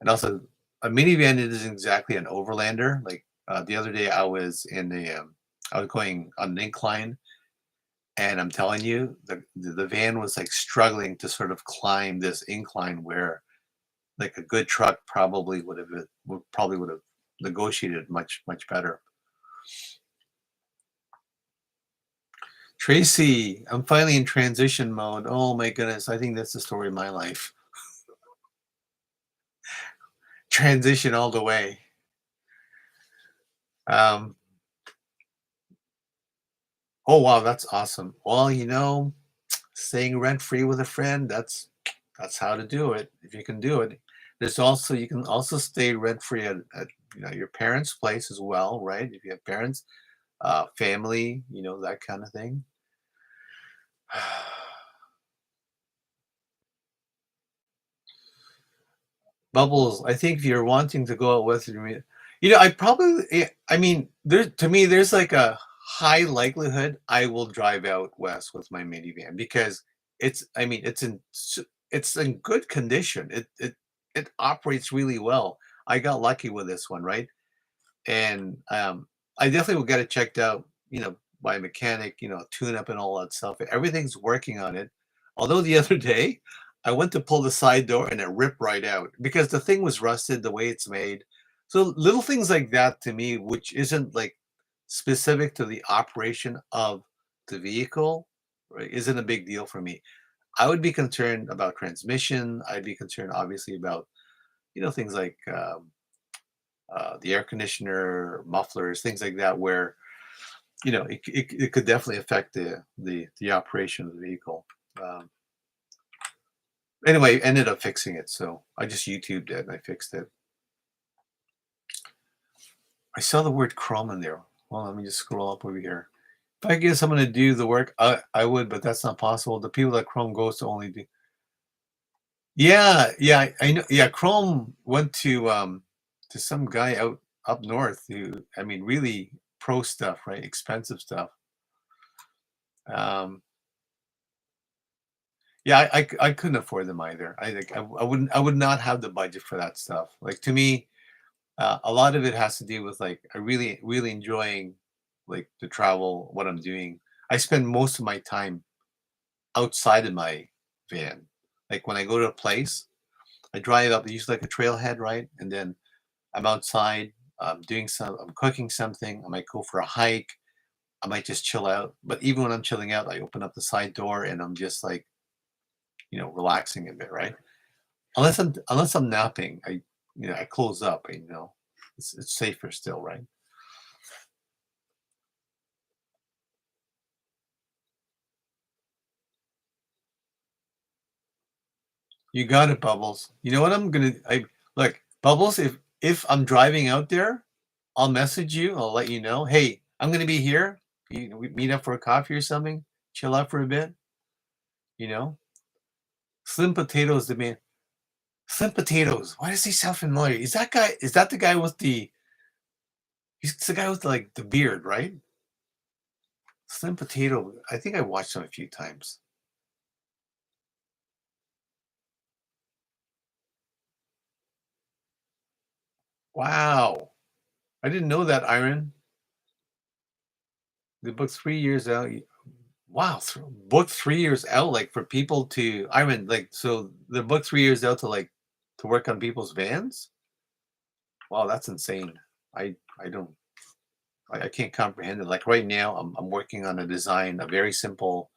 And also, a minivan isn't exactly an overlander. Like the other day, I was going on an incline, and I'm telling you, the van was like struggling to sort of climb this incline where like a good truck probably would have negotiated much better. Tracy, I'm finally in transition mode. Oh my goodness, I think that's the story of my life. Transition all the way. Um, oh wow, that's awesome. Well, staying rent free with a friend, that's how to do it. If you can do it. You can also stay rent free at your parents' place as well, right? If you have parents, family, that kind of thing. Bubbles, I think if you're wanting to go out with your, I mean, to me, there's like a high likelihood I will drive out west with my minivan because I mean, it's in good condition. It operates really well. I got lucky with this one, right? And I definitely will get it checked out, by a mechanic, tune up and all that stuff. Everything's working on it. Although the other day, I went to pull the side door and it ripped right out because the thing was rusted the way it's made. So little things like that to me, which isn't like specific to the operation of the vehicle, right, isn't a big deal for me. I would be concerned about transmission. I'd be concerned, obviously, about things like the air conditioner, mufflers, things like that, where it could definitely affect the operation of the vehicle. Um, anyway, ended up fixing it, so I just YouTubed it and I fixed it. I saw the word Chrome in there. Well, let me just scroll up over here. If I get someone to do the work, I would, but that's not possible. The people that Chrome goes to only do. Yeah, yeah, I know. Yeah, Chrome went to some guy out up north who, I mean, really pro stuff, right? Expensive stuff. Um, yeah, I couldn't afford them either. I think I would not have the budget for that stuff. Like to me, a lot of it has to do with like I really enjoying like the travel, what I'm doing. I spend most of my time outside of my van. Like when I go to a place, I drive up, usually like a trailhead, right? And then I'm outside, I'm cooking something. I might go for a hike. I might just chill out. But even when I'm chilling out, I open up the side door and I'm just like, relaxing a bit, right? Unless I'm napping, I close up. It's safer still, right? You got it, Bubbles. You know what I'm gonna I look, Bubbles, if I'm driving out there, I'll message you, I'll let you know, hey, I'm gonna be here. We meet up for a coffee or something, chill out for a bit, you know? Slim Potatoes, the man. Slim Potatoes. Why does he sound familiar? Is that the guy with he's the guy with like the beard, right? Slim Potato. I think I watched him a few times. Wow. I didn't know that, Iron. The book 3 years out. Wow, book 3 years out, like for people to Iron, like so the book 3 years out to like to work on people's vans? Wow, that's insane. I don't I can't comprehend it. Like right now, I'm working on a design, a very simple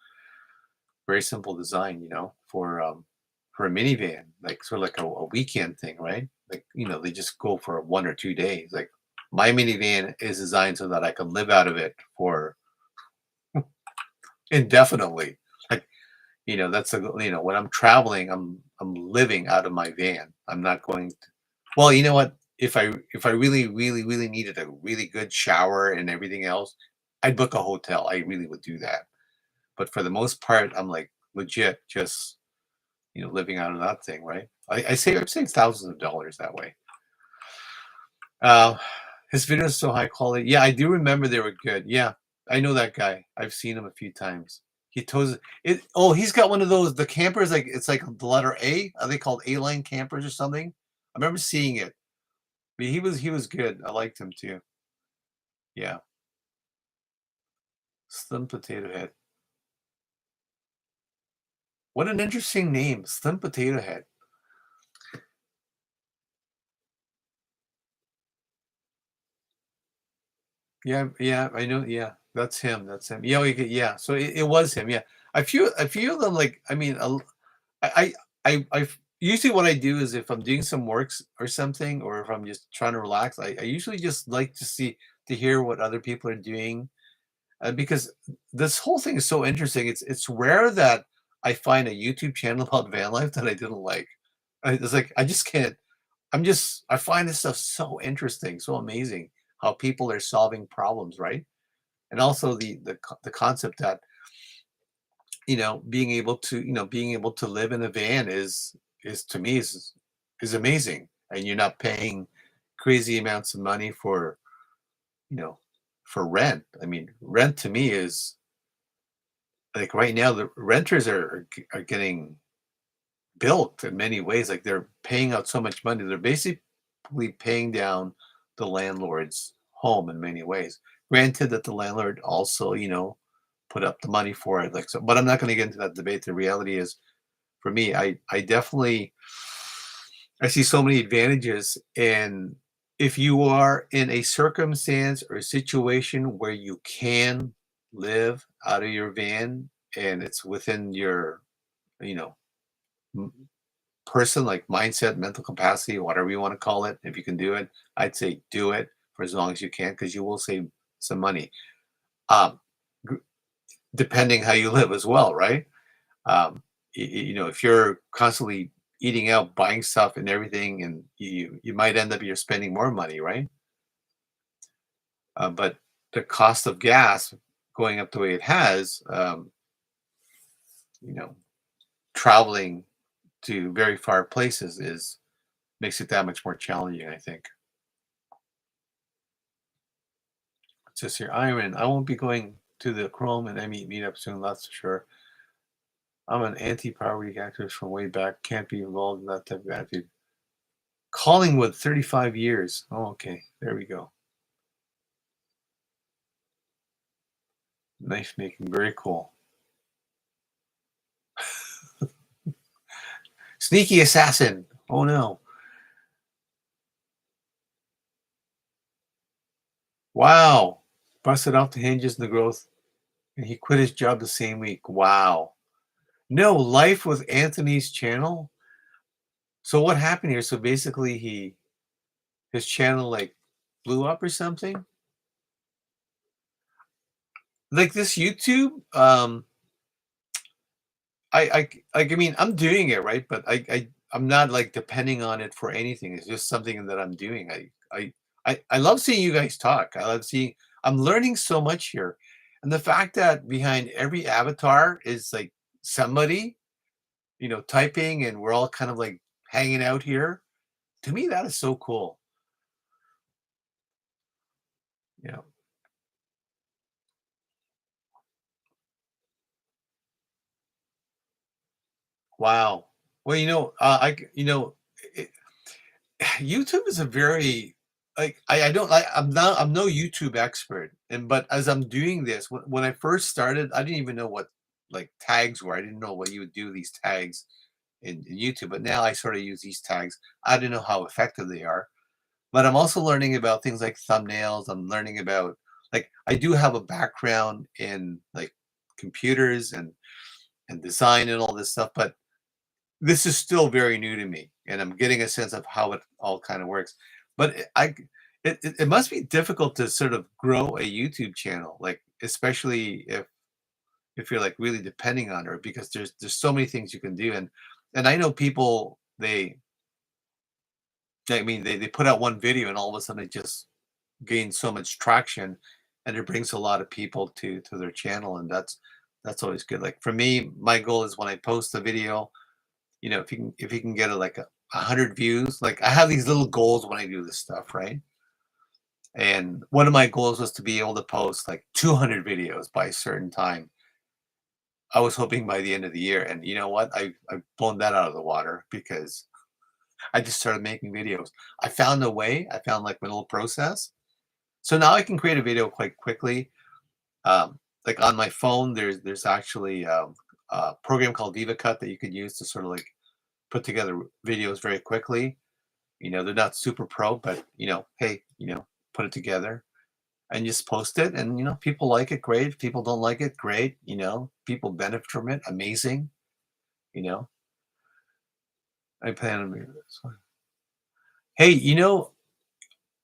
design, for a minivan, like sort of like a weekend thing, right? Like, they just go for 1 or 2 days. Like my minivan is designed so that I can live out of it for indefinitely. Like, that's when I'm traveling, I'm living out of my van. I'm not going to, well, you know what? If I really, really, really needed a really good shower and everything else, I'd book a hotel. I really would do that. But for the most part, I'm like legit just living out of that thing, right? I've saved thousands of dollars that way. Uh, his videos so high quality. Yeah, I do remember they were good. Yeah, I know that guy. I've seen him a few times. He tows it. Oh, he's got one of those. The campers, like it's like the letter A. Are they called A-line campers or something? I remember seeing it. But he was good. I liked him too. Yeah, Slim Potato Head. What an interesting name, Slim Potato Head. Yeah, yeah, I know. Yeah, that's him. That's him. Yeah, yeah. So it was him. Yeah, a few of them. Like, I mean, usually what I do is if I'm doing some works or something, or if I'm just trying to relax, I usually just like to hear what other people are doing, because this whole thing is so interesting. It's rare that I find a YouTube channel about van life that I didn't like. It's like I just can't. I find this stuff so interesting, so amazing how people are solving problems, right? And also the concept that being able to live in a van is to me is amazing, and you're not paying crazy amounts of money you know for rent. I mean, rent to me is like right now the renters are getting built in many ways. Like they're paying out so much money. They're basically paying down the landlord's home in many ways. Granted that the landlord also, put up the money for it. Like so, but I'm not going to get into that debate. The reality is, for me, I definitely I see so many advantages in if you are in a circumstance or a situation where you can live out of your van and it's within your, you know, person, like mindset, mental capacity, whatever you want to call it. If you can do it, I'd say do it for as long as you can because you will save some money. Um, Depending how you live as well, right? If you're constantly eating out, buying stuff and everything, and you might end up you're spending more money, right? But the cost of gas going up the way it has, you know, traveling to very far places is makes it that much more challenging, I think. It says here, Iron, I won't be going to the Chrome and ME meetup soon, that's for sure. I'm an anti-poverty activist from way back. Can't be involved in that type of attitude. Collingwood, 35 years. Oh, okay. There we go. Knife making, very cool. Sneaky assassin. Oh no. Wow. Busted off the hinges in the growth, and he quit his job the same week. Wow. No, life with Anthony's channel. So what happened here? So basically his channel like blew up or something? Like this YouTube, I mean, I'm doing it, right? But I'm not like depending on it for anything. It's just something that I'm doing. I love seeing you guys talk. I love seeing I'm learning so much here. And the fact that behind every avatar is like somebody, typing and we're all kind of like hanging out here. To me, that is so cool. Yeah. Wow. Well, it, YouTube is a very like I don't like I'm no YouTube expert, and but as I'm doing this, when I first started, I didn't even know what like tags were. I didn't know what you would do these tags in YouTube, but now I sort of use these tags. I don't know how effective they are, but I'm also learning about things like thumbnails. I'm learning about like I do have a background in like computers and design and all this stuff, but this is still very new to me, and I'm getting a sense of how it all kind of works. But it must be difficult to sort of grow a YouTube channel, like especially if you're like really depending on her, because there's so many things you can do, and I know people they put out one video and all of a sudden it just gains so much traction, and it brings a lot of people to their channel, and that's always good. Like for me, my goal is when I post a video, if you can get like a 100 views, like I have these little goals when I do this stuff, right? And one of my goals was to be able to post like 200 videos by a certain time. I was hoping by the end of the year, and you know what? I've blown that out of the water because I just started making videos. I found a way. I found like my little process. So now I can create a video quite quickly. Like on my phone, there's actually a program called VivaCut that you could use to sort of like put together videos very quickly. They're not super pro, but hey, put it together and just post it. And people like it, great. If people don't like it, great. People benefit from it, amazing. You know, I plan on doing this. Hey,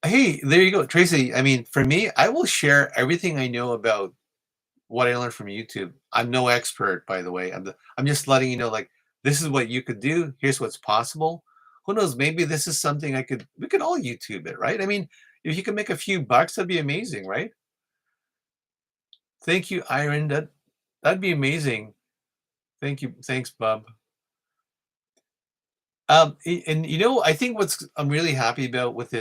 hey, there you go, Tracy. I mean, for me, I will share everything I know about what I learned from YouTube. I'm no expert, by the way. I'm just letting you know, like, this is what you could do. Here's what's possible. Who knows? Maybe this is something we could all YouTube it, right? I mean, if you can make a few bucks, that'd be amazing, right? Thank you, Iron. That'd be amazing. Thank you. Thanks, Bob. And I think what's I'm really happy about with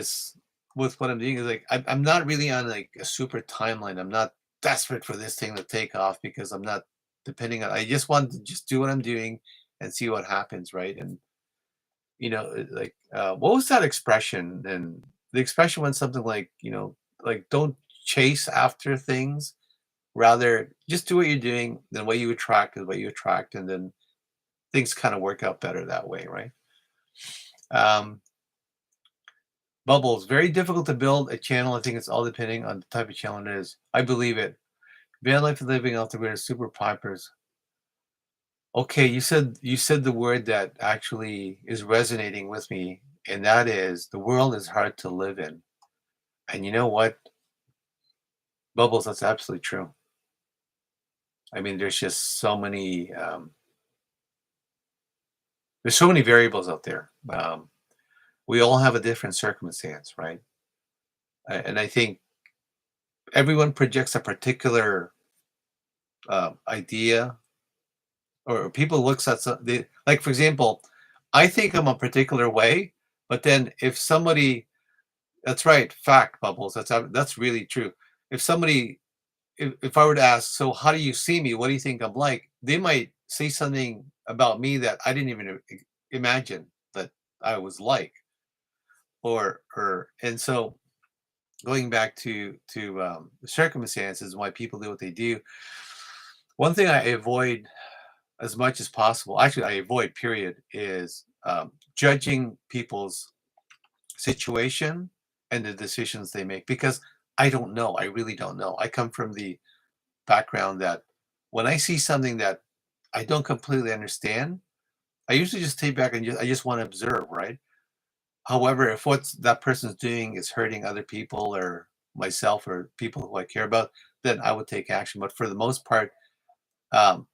what I'm doing is like I'm not really on like a super timeline. I'm not desperate for this thing to take off because I'm not depending on. I just want to just do what I'm doing and see what happens, right? And like what was that expression? And the expression went something like don't chase after things, rather just do what you're doing. Then what you attract is what you attract, and then things kind of work out better that way, right? Um, Bubbles, very difficult to build a channel. I think it's all depending on the type of channel it is. I believe it. Van life and living off the grid is super pipers. Okay, you said the word that actually is resonating with me, and that is the world is hard to live in. And you know what, Bubbles, that's absolutely true. I mean, there's so many variables out there. We all have a different circumstance, right? And I think everyone projects a particular idea, or people looks at like for example, I think I'm a particular way, but then if somebody that's right, fact, Bubbles, that's really true. If somebody if I were to ask, so how do you see me, what do you think I'm like, they might say something about me that I didn't even imagine that I was like, and so going back to the circumstances why people do what they do. One thing I avoid as much as possible, actually I avoid period, is judging people's situation and the decisions they make, because I don't know. I really don't know. I come from the background that when I see something that I don't completely understand, I usually just take back and I just want to observe, right? However, if what's that person's doing is hurting other people or myself or people who I care about, then I would take action. But for the most part, um,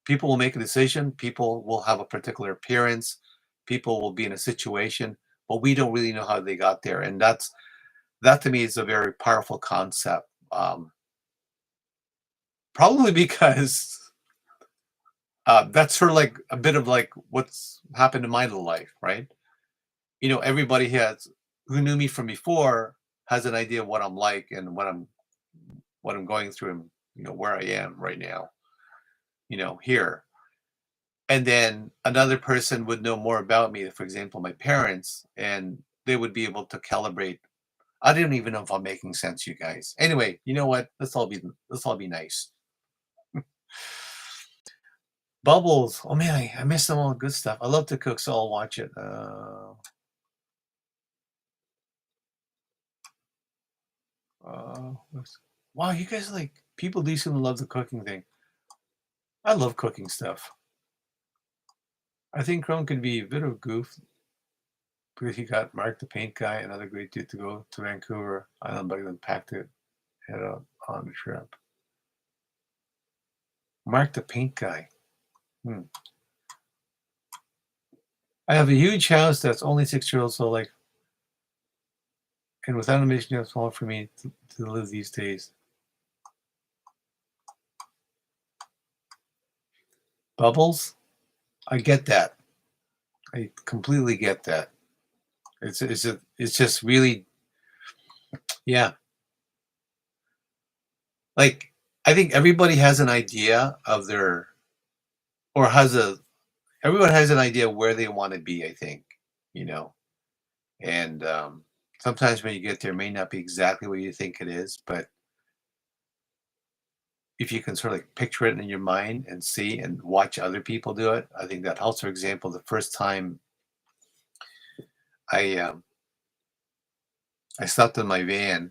people will make a decision, people will have a particular appearance, people will be in a situation, but we don't really know how they got there. And that to me is a very powerful concept. Probably because that's sort of like a bit of like what's happened in my little life, right? Everybody has who knew me from before has an idea of what I'm like and what I'm going through and where I am right now, here. And then another person would know more about me, for example, my parents, and they would be able to calibrate. I don't even know if I'm making sense, you guys. Anyway, you know what? Let's all be nice. Bubbles. Oh man, I miss some all the good stuff. I love to cook, so I'll watch it. Wow, you guys like people do seem to love the cooking thing. I love cooking stuff. I think Crone could be a bit of a goof because he got Mark the Paint Guy, another great dude to go to Vancouver Island, but then packed it, head out on the trip. Mark the Paint Guy. Hmm. I have a huge house that's only 6 years old, so like, and without a mission, it's small for me to live these days. Bubbles. I get that. I completely get that. It's just really, yeah. Like I think everybody has an idea of their or has a everyone has an idea where they want to be. I think you know, and sometimes when you get there, it may not be exactly what you think it is, but if you can sort of like picture it in your mind and see and watch other people do it, I think that helps. For example, the first time I um, I slept in my van,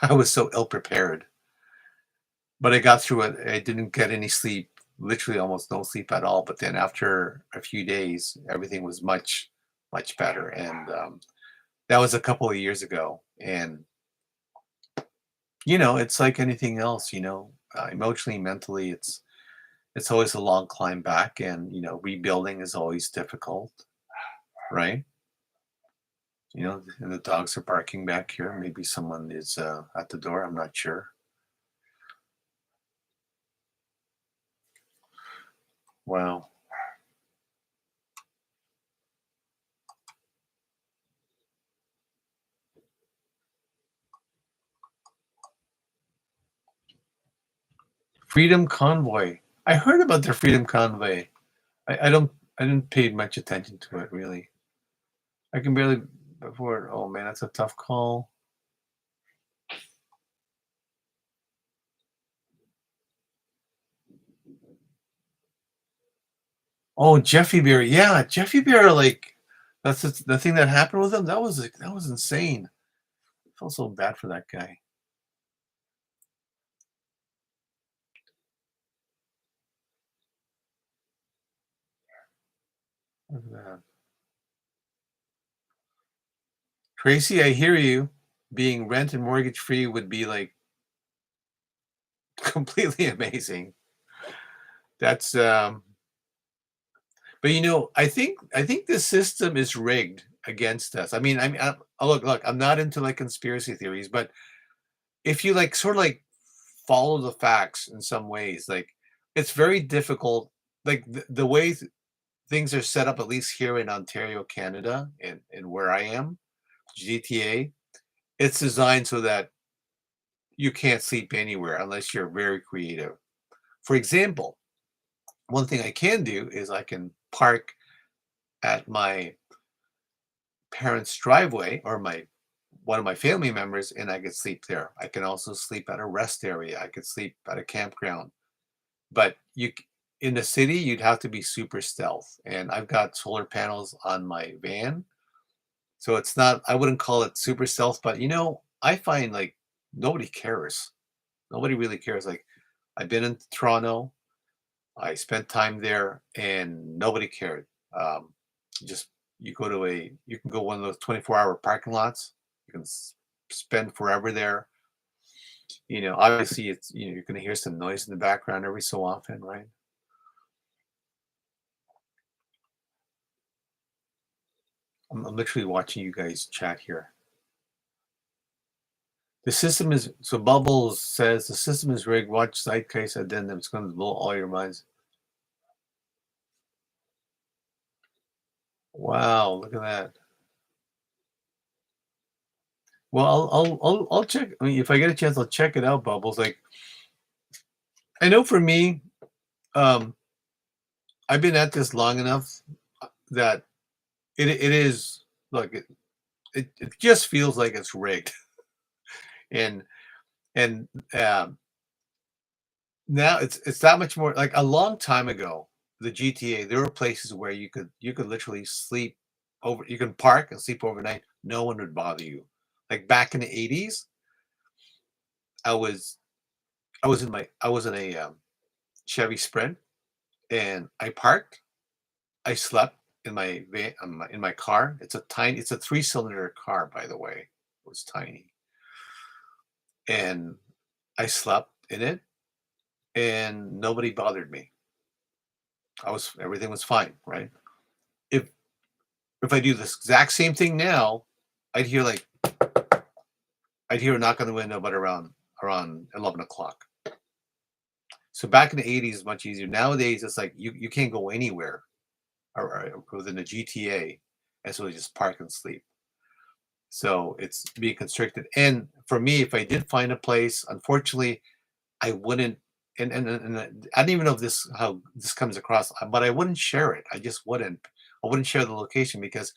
I was so ill prepared. But I got through it. I didn't get any sleep, literally almost no sleep at all. But then after a few days, everything was much, much better. And that was a couple of years ago. And it's like anything else. Emotionally, mentally, it's always a long climb back, and rebuilding is always difficult, right? And the dogs are barking back here. Maybe someone is at the door. I'm not sure. Wow. Freedom Convoy. I heard about the Freedom Convoy. I didn't pay much attention to it really. I can barely afford. Oh man, that's a tough call. Oh, Jeffy Bear. Yeah, Jeffy Bear. Like the thing that happened with him. That was insane. I felt so bad for that guy. Look at that. Tracy, I hear you. Being rent and mortgage free would be like completely amazing. That's but I think the system is rigged against us. Look, I'm not into like conspiracy theories, but if you like sort of like follow the facts in some ways, like it's very difficult. Like the way things are set up, at least here in Ontario, Canada, and where I am, GTA, it's designed so that you can't sleep anywhere unless you're very creative. For example, one thing I can do is I can park at my parents' driveway or my one of my family members, and I could sleep there. I can also sleep at a rest area. I could sleep at a campground. But in the city, you'd have to be super stealth. And I've got solar panels on my van, so it's not. I wouldn't call it super stealth, but I find like nobody cares. Nobody really cares. Like I've been in Toronto. I spent time there, and nobody cared. Um, just you can go one of those 24-hour parking lots. You can spend forever there. Obviously it's you're going to hear some noise in the background every so often, right? I'm literally watching you guys chat here. The system is so Bubbles says the system is rigged. Watch Zeitgeist addendum. It's going to blow all your minds. Wow, look at that. Well, I'll check. I mean, if I get a chance, I'll check it out. Bubbles. Like I know for me, um, I've been at this long enough that it is like it just feels like it's rigged, and and now it's that much more. Like a long time ago, the GTA, there were places where you could literally sleep over. You can park and sleep overnight. No one would bother you. Like back in the 80s, I was I was in a Chevy Sprint, and I parked. I slept in my van, in my car. It's a three-cylinder car, by the way. It was tiny, and I slept in it, and nobody bothered me. Everything was fine, right? If if I do this exact same thing now, I'd hear like I'd hear a knock on the window, but around 11 o'clock. So back in the 80s, is much easier. Nowadays, it's like you can't go anywhere or within the GTA, and so you just park and sleep. So it's being constricted. And for me, if I did find a place, unfortunately, I wouldn't. I don't even know if this how this comes across, but I wouldn't share it. I just wouldn't. I wouldn't share the location because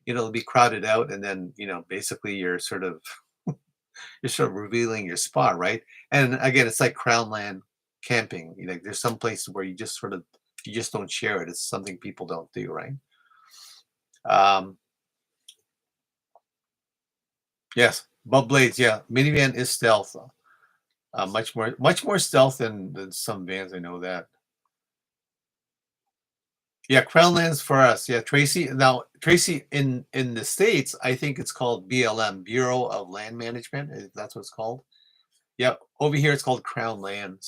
it'll be crowded out, and then basically you're sort of revealing your spot, right? And again, it's like crown land camping. Like there's some places where you just don't share it. It's something people don't do, right? Um, yes, Bub Blades. Yeah, minivan is stealth. Much more stealth than some vans. I know that. Yeah, crown lands for us. Yeah, Tracy. Now, Tracy in the States, I think it's called BLM, Bureau of Land Management. That's what it's called. Yeah, over here it's called crown land.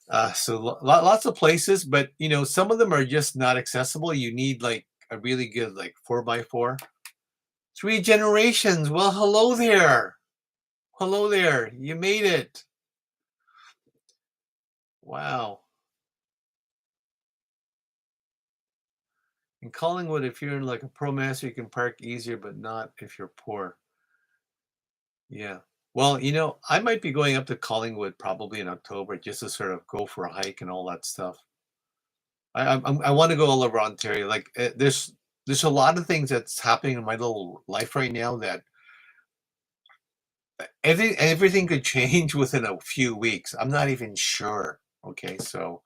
Lots of places, but some of them are just not accessible. You need like a really good like 4x4. Three generations. Well, hello there. Hello there. You made it. Wow. In Collingwood, if you're like a pro master, you can park easier, but not if you're poor. Yeah. Well, I might be going up to Collingwood probably in October just to sort of go for a hike and all that stuff. I want to go all over Ontario. Like there's a lot of things that's happening in my little life right now that everything could change within a few weeks. I'm not even sure. Okay, so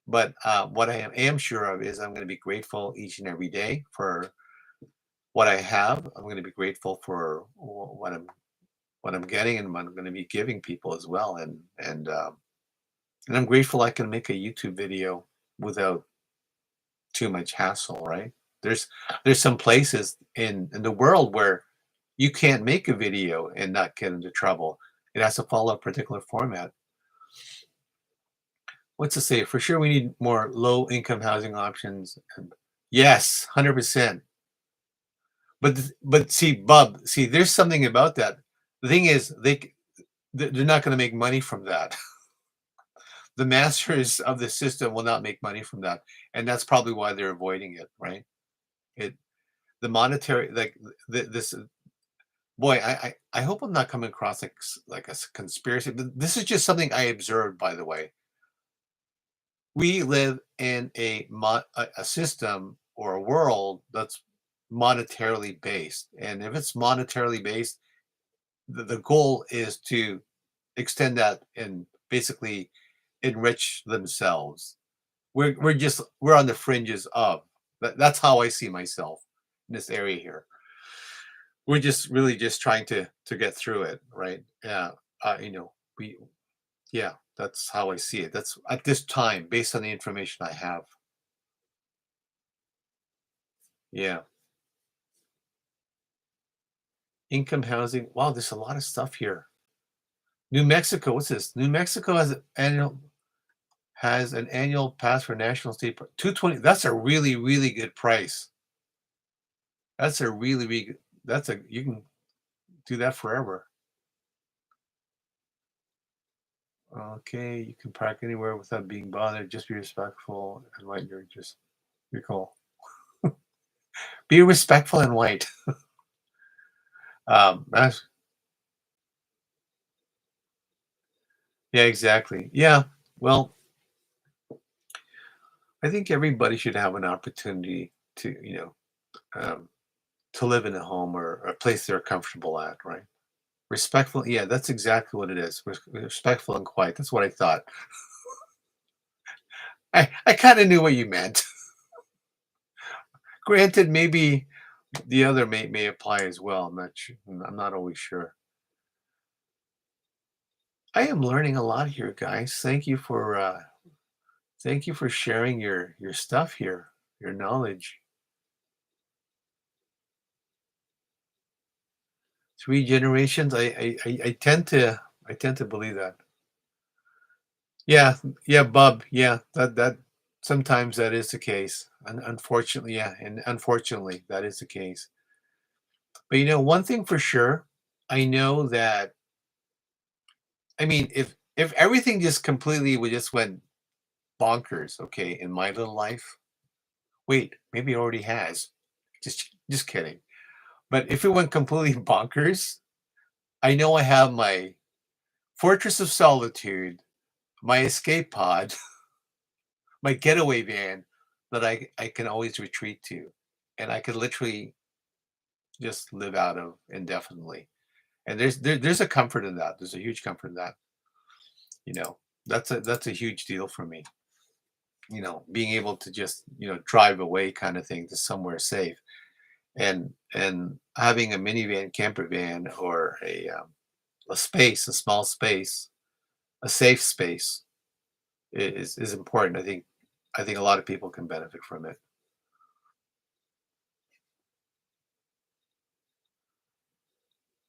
but what I am sure of is I'm going to be grateful each and every day for what I have. I'm going to be grateful for what I'm getting and what I'm going to be giving people as well. And I'm grateful I can make a YouTube video without too much hassle. Right? There's there's some places in the world where you can't make a video and not get into trouble. It has to follow a particular format. What's to say? For sure, we need more low income housing options. Yes, 100%. But see, Bub, see, there's something about that. The thing is, they're not going to make money from that. The masters of the system will not make money from that, and that's probably why they're avoiding it, right? It the monetary like this boy. I hope I'm not coming across like a conspiracy. But this is just something I observed, by the way. We live in a system or a world that's monetarily based, and if it's monetarily based, the goal is to extend that and basically enrich themselves. We're on the fringes of that's how I see myself in this area here. We're just really just trying to get through it, right? Yeah. We Yeah, that's how I see it. That's at this time based on the information I have. Yeah. Income housing. Wow, there's a lot of stuff here. New Mexico, what's this? New Mexico has an annual pass for national state 220. That's a really, really good price. That's a really, really good, that's a you can do that forever. Okay, you can park anywhere without being bothered. Just be respectful and white. You're just you're cool. Be respectful and white. That's, yeah, exactly. Yeah. Well, I think everybody should have an opportunity to, um, to live in a home or a place they're comfortable at, right? Respectful. Yeah, that's exactly what it is. Respectful and quiet. That's what I thought. I kind of knew what you meant. Granted, maybe the other may apply as well. I'm not sure. I'm not always sure. I am learning a lot here, guys. Thank you for sharing your stuff here, your knowledge. Three generations. I tend to believe that. Yeah, yeah, Bub. Yeah, that sometimes that is the case. Unfortunately, yeah, and unfortunately, that is the case. But one thing for sure, I know that. I mean, if everything just completely would just went bonkers, okay, in my little life. Wait, maybe it already has. Just kidding. But if it went completely bonkers, I know I have my fortress of solitude, my escape pod, my getaway van that I can always retreat to, and I could literally just live out of indefinitely. And there's a comfort in that. There's a huge comfort in that. You know, that's a huge deal for me. Being able to just drive away kind of thing to somewhere safe, and having a minivan, camper van, or a small space, a safe space is important. I think a lot of people can benefit from it.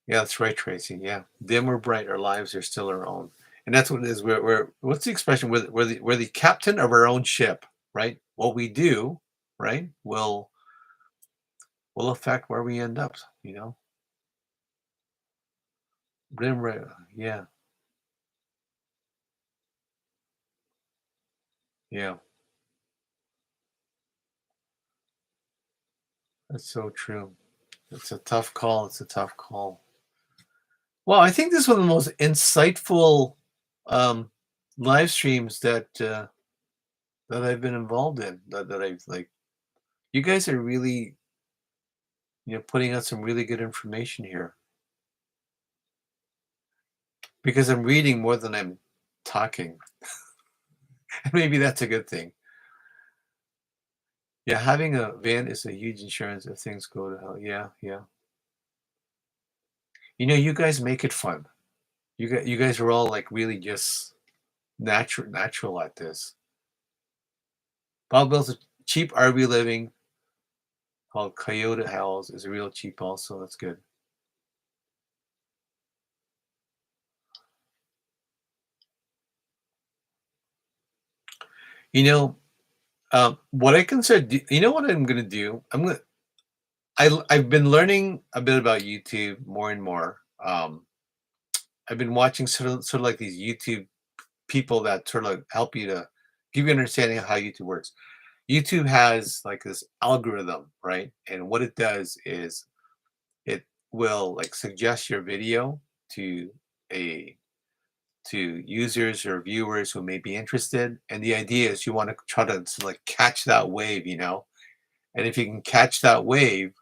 Yeah, that's right, Tracy. Yeah, dim or bright, our lives are still our own, and that's what it is. We're what's the expression? We're the captain of our own ship, right? What we do, right, will affect where we end up. Dim, right? Yeah, yeah, that's so true. It's a tough call. It's a tough call. Well, I think this is one of the most insightful um, live streams that I've been involved in. That I've like. You guys are really, putting out some really good information here because I'm reading more than I'm talking. Maybe that's a good thing. Yeah, having a van is a huge insurance if things go to hell. Yeah, yeah. You guys make it fun. You guys are all like really just natural at this. Bob builds a cheap RV living called Coyote House is real cheap also. That's good. You know, what I consider, you know what I'm gonna do? I've been learning a bit about YouTube more and more. I've been watching sort of like these YouTube people that sort of like help you to give you an understanding of how YouTube works. YouTube has like this algorithm, right? And what it does is it will like suggest your video to a to users or viewers who may be interested. And the idea is you want to try to like catch that wave. And if you can catch that wave,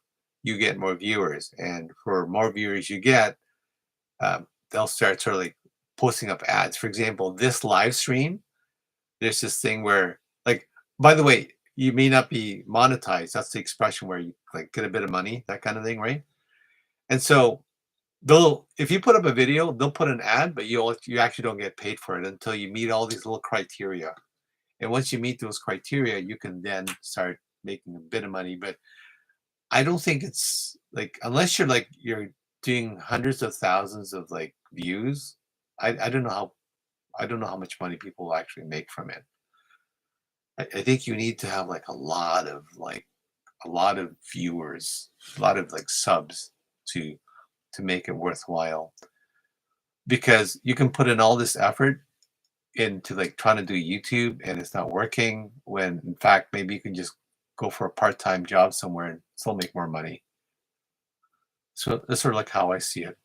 you get more viewers. And for more viewers you get, they'll start sort of like posting up ads. For example, this live stream, there's this thing where, like, by the way, you may not be monetized. That's the expression where you like get a bit of money, that kind of thing, right? And so they'll, if you put up a video, they'll put an ad, but you actually don't get paid for it until you meet all these little criteria. And once you meet those criteria, you can then start making a bit of money. But I don't think it's like, unless you're doing hundreds of thousands of like views. I don't know how much money people will actually make from it. I think you need to have like a lot of viewers, a lot of like subs to to make it worthwhile. Because you can put in all this effort into like trying to do YouTube and it's not working when in fact maybe you can just go for a part-time job somewhere and still make more money. So that's sort of like how I see it.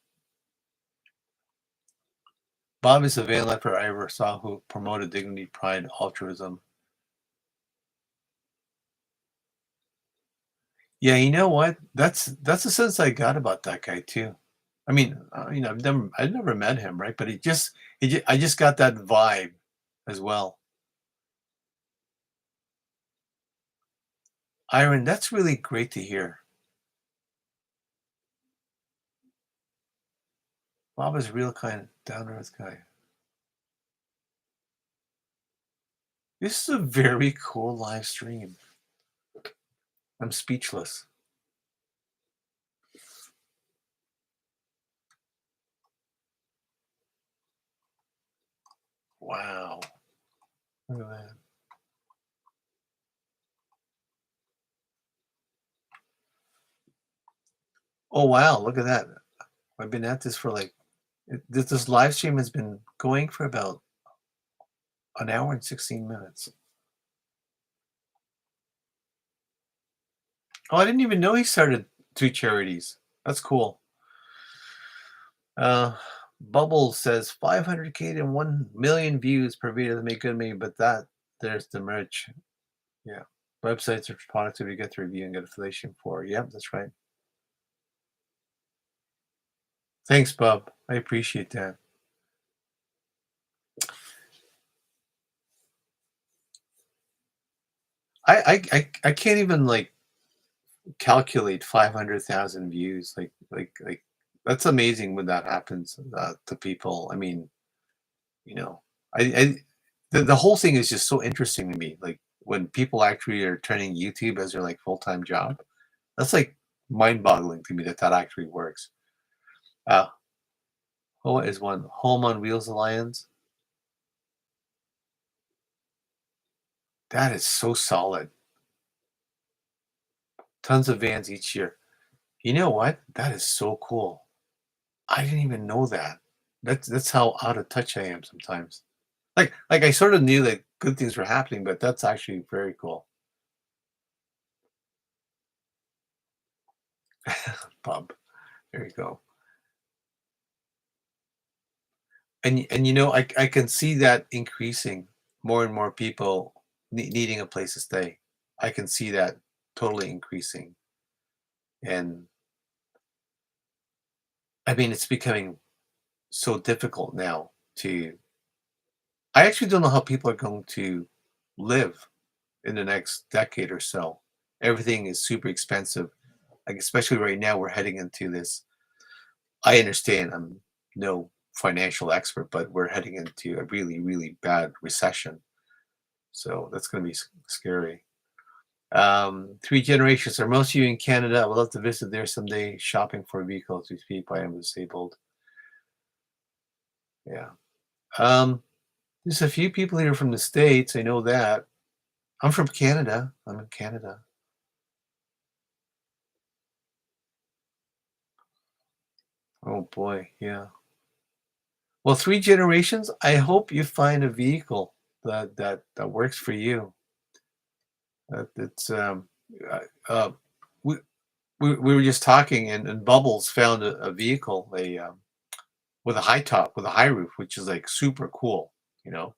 Bob is a van lifer I ever saw who promoted dignity, pride, altruism. Yeah, you know what? That's the sense I got about that guy too. I mean, I've never met him, right? But I just got that vibe as well. Iron, that's really great to hear. Bob is a real kind, down to earth guy. This is a very cool live stream. I'm speechless. Wow. Look at that. Oh wow, look at that. I've been at this for like this live stream has been going for about an hour and 16 minutes. Oh, I didn't even know he started 2 charities. That's cool. Uh, Bubble says 500K to 1,000,000 views per video to make good money, but there's the merch. Yeah. Websites or products that we get to review and get affiliation for. Yep, that's right. Thanks, Bob. I appreciate that. I can't even like calculate 500,000 views. Like that's amazing when that happens to people. I mean, you know, I the whole thing is just so interesting to me. Like when people actually are turning YouTube as their like full-time job, that's like mind-boggling to me that that actually works. Uh, what is one? Home on Wheels Alliance. That is so solid. Tons of vans each year. You know what? That is so cool. I didn't even know that. That's how out of touch I am sometimes. Like I sort of knew that good things were happening, but that's actually very cool. Bob, there you go. And you know, I can see that increasing, more and more people needing a place to stay. I can see that totally increasing. And I mean, it's becoming so difficult now to I actually don't know how people are going to live in the next decade or so. Everything is super expensive. Like especially right now, we're heading into this. I understand I'm no financial expert, but we're heading into a really, really bad recession. So that's going to be scary. 3 generations. Are most of you in Canada? I would love to visit there someday, shopping for vehicles with people. I am disabled. Yeah. Um, there's a few people here from the States. I know that. I'm from Canada. I'm in Canada. Oh boy, yeah. Well, 3 generations. I hope you find a vehicle that works for you. It's uh, uh, we, we were just talking, and Bubbles found a vehicle, with a high top, with a high roof, which is like super cool. You know,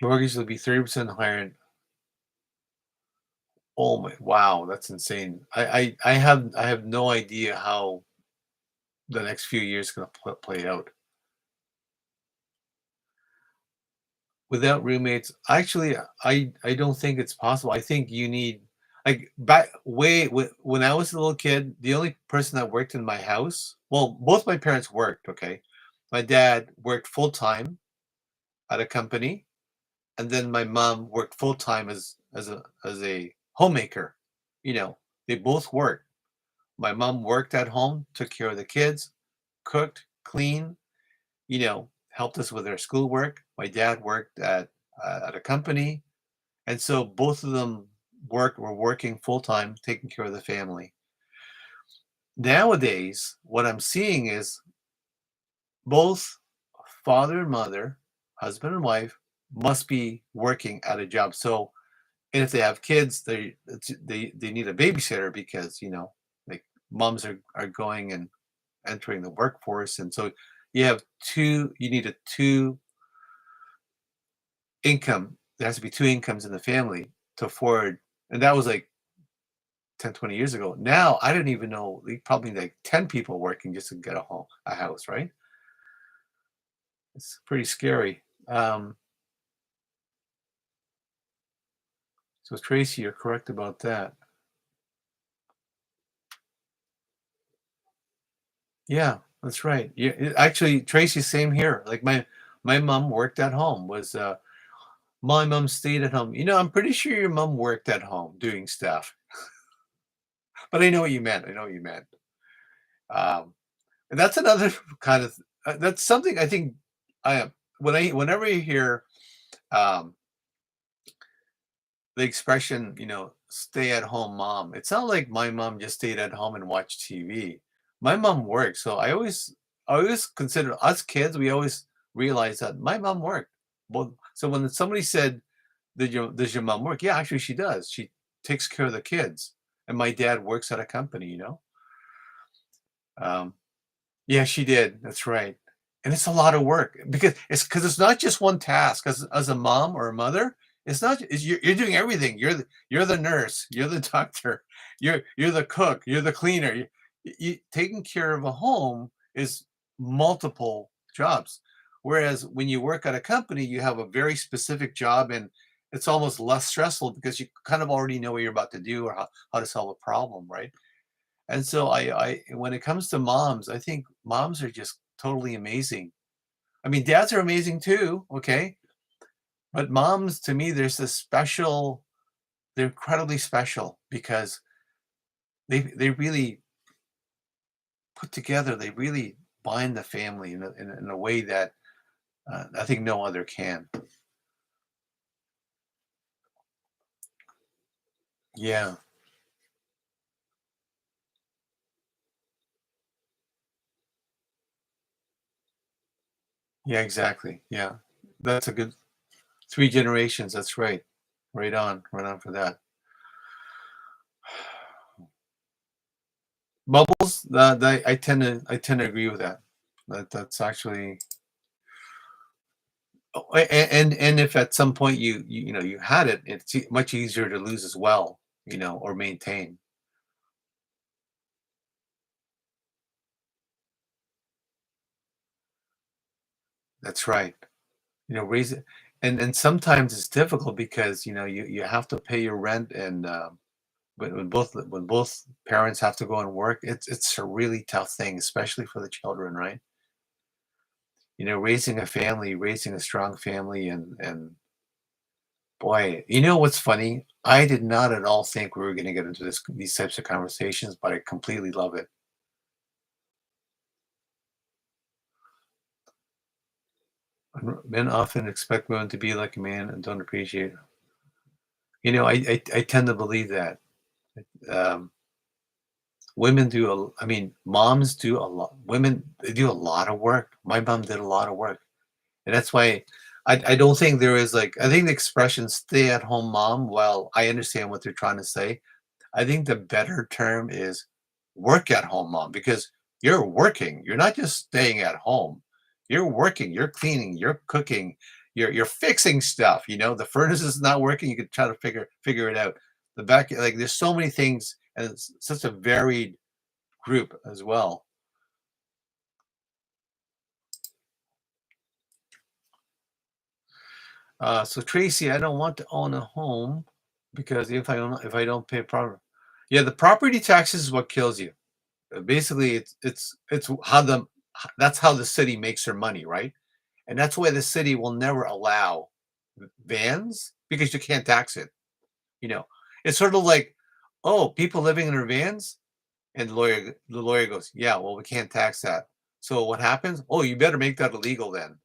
mortgage will be 30% higher. Oh my, wow, that's insane. I have no idea how the next few years going to play out without roommates. Actually, I don't think it's possible. I think you need like back way when I was a little kid. The only person that worked in my house, well, both my parents worked. Okay, my dad worked full time at a company, and then my mom worked full time as a homemaker. You know, they both worked. My mom worked at home, took care of the kids, cooked, cleaned, helped us with our schoolwork. My dad worked at a company, and so both of them were working full time, taking care of the family. Nowadays, what I'm seeing is both father and mother, husband and wife, must be working at a job. So, and if they have kids, they need a babysitter because like moms are going and entering the workforce, and so you need a two income. There has to be two incomes in the family to afford, and that was like 10, 20 years ago. Now I don't even know, like, probably like 10 people working just to get a house, right? It's pretty scary. So Tracy, you're correct about that. Yeah, that's right. Yeah, actually, Tracy, same here. Like my mom worked at home. Was My mom stayed at home. I'm pretty sure your mom worked at home doing stuff. But I know what you meant. I know what you meant. Um, and that's another kind of that's something I think whenever you hear um, the expression, stay at home mom. It's not like my mom just stayed at home and watched TV. My mom worked, so I always consider us kids. We always realize that my mom worked. Well, so when somebody said, "Does your mom work?" Yeah, actually, she does. She takes care of the kids, and my dad works at a company. Um, yeah, she did. That's right. And it's a lot of work because it's not just one task. As a mom or a mother, it's not you're doing everything. You're the nurse, you're the doctor, you're the cook, you're the cleaner. Taking care of a home is multiple jobs. Whereas when you work at a company, you have a very specific job, and it's almost less stressful because you kind of already know what you're about to do or how to solve a problem, right? And so when it comes to moms, I think moms are just totally amazing. I mean, dads are amazing too, okay? But moms, to me, they're incredibly special because they really they really bind the family in a way that I think no other can. Yeah, yeah, exactly. Yeah, that's a good 3 generations. That's right. Right on for that. Bubbles, I tend to agree with that. That's actually. Oh, and if at some point you had it, it's much easier to lose as well, or maintain. That's right. Raise it, and sometimes it's difficult because you have to pay your rent, and when both parents have to go and work, it's a really tough thing, especially for the children, right? Raising a family, raising a strong family, and boy, what's funny? I did not at all think we were going to get into these types of conversations, but I completely love it. Men often expect women to be like a man and don't appreciate. I tend to believe that. Um, Women do I mean, moms do a lot. Women, they do a lot of work. My mom did a lot of work, and that's why I don't think there is like I think the expression "stay at home mom." Well, I understand what they're trying to say. I think the better term is work at home mom because you're working. You're not just staying at home. You're working, you're cleaning, you're cooking, you're fixing stuff. The furnace is not working, you could try to figure it out. The back like there's so many things and it's such a varied group as well. So Tracy, I don't want to own a home because if I don't pay proper, yeah, the property taxes is what kills you. Basically, it's how that's how the city makes their money, right? And that's why the city will never allow vans because you can't tax it. You know, it's sort of like, oh, people living in their vans, and the lawyer goes, yeah, well, we can't tax that. So what happens? Oh, you better make that illegal then.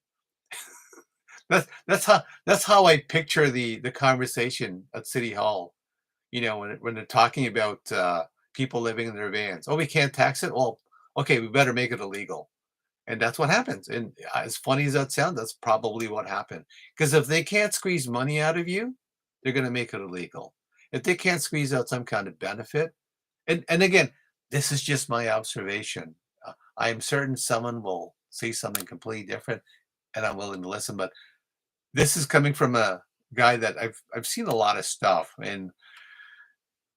That's how I picture the conversation at City Hall. When they're talking about people living in their vans. Oh, we can't tax it? Well, okay, we better make it illegal. And that's what happens. And as funny as that sounds, that's probably what happened. Because if they can't squeeze money out of you, they're going to make it illegal. If they can't squeeze out some kind of benefit, and again, this is just my observation. I am certain someone will say something completely different, and I'm willing to listen. But this is coming from a guy that I've seen a lot of stuff, and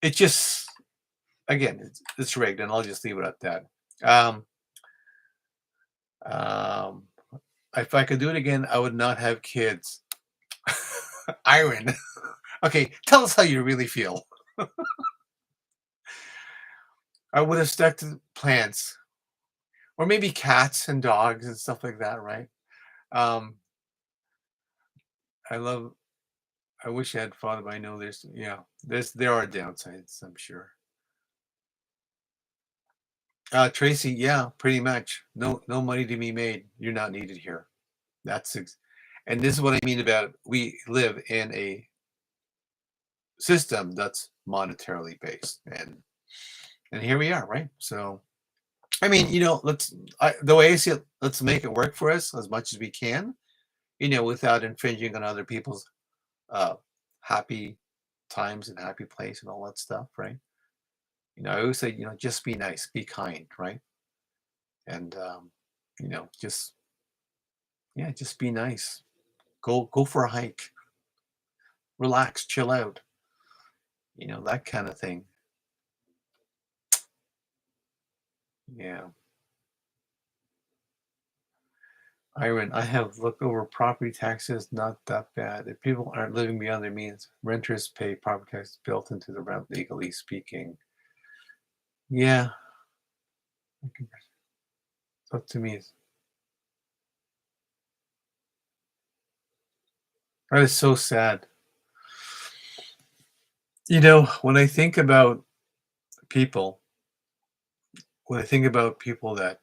it just again, it's rigged, and I'll just leave it at that. Um, um, if I could do it again, I would not have kids. Iron. Okay, tell us how you really feel. I would have stuck to plants, or maybe cats and dogs and stuff like that, right? Um, I love. I wish I had thought, but I know there are downsides, I'm sure. Tracy, yeah, pretty much. No money to be made. You're not needed here. And this is what I mean about we live in a system that's monetarily based, and here we are, right? So, I mean, the way I see it, let's make it work for us as much as we can, without infringing on other people's uh, happy times and happy place and all that stuff, right? I always say, just be nice, be kind, right? And just yeah, just be nice. Go for a hike, relax, chill out, that kind of thing. Yeah. Iron, I have looked over property taxes, not that bad. If people aren't living beyond their means, renters pay property taxes built into the rent, legally speaking. Yeah, it's up to me. That is so sad. When I think about people, when I think about people that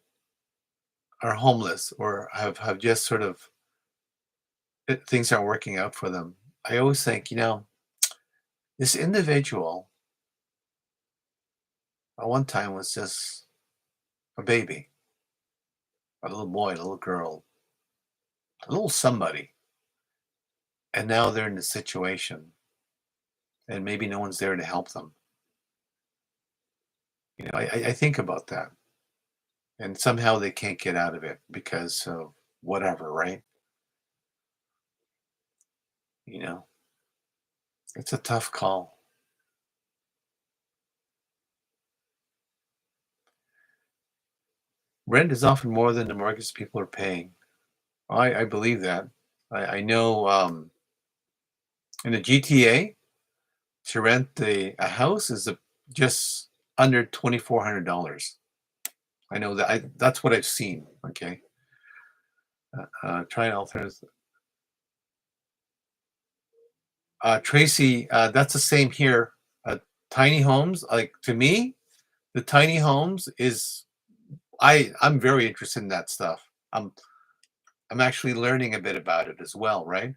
are homeless or have just sort of things aren't working out for them, I always think, this individual at one time was just a baby, a little boy, a little girl, a little somebody, and now they're in a situation, and maybe no one's there to help them. I think about that, and somehow they can't get out of it because of whatever, right? You know, it's a tough call. Rent is often more than the mortgage people are paying. I believe that. I know in the GTA to rent a house is just under $2,400. I know that that's what I've seen. Okay, try an alternative. Tracy, that's the same here. Tiny homes, like to me, the tiny homes is I'm very interested in that stuff. I'm actually learning a bit about it as well, right?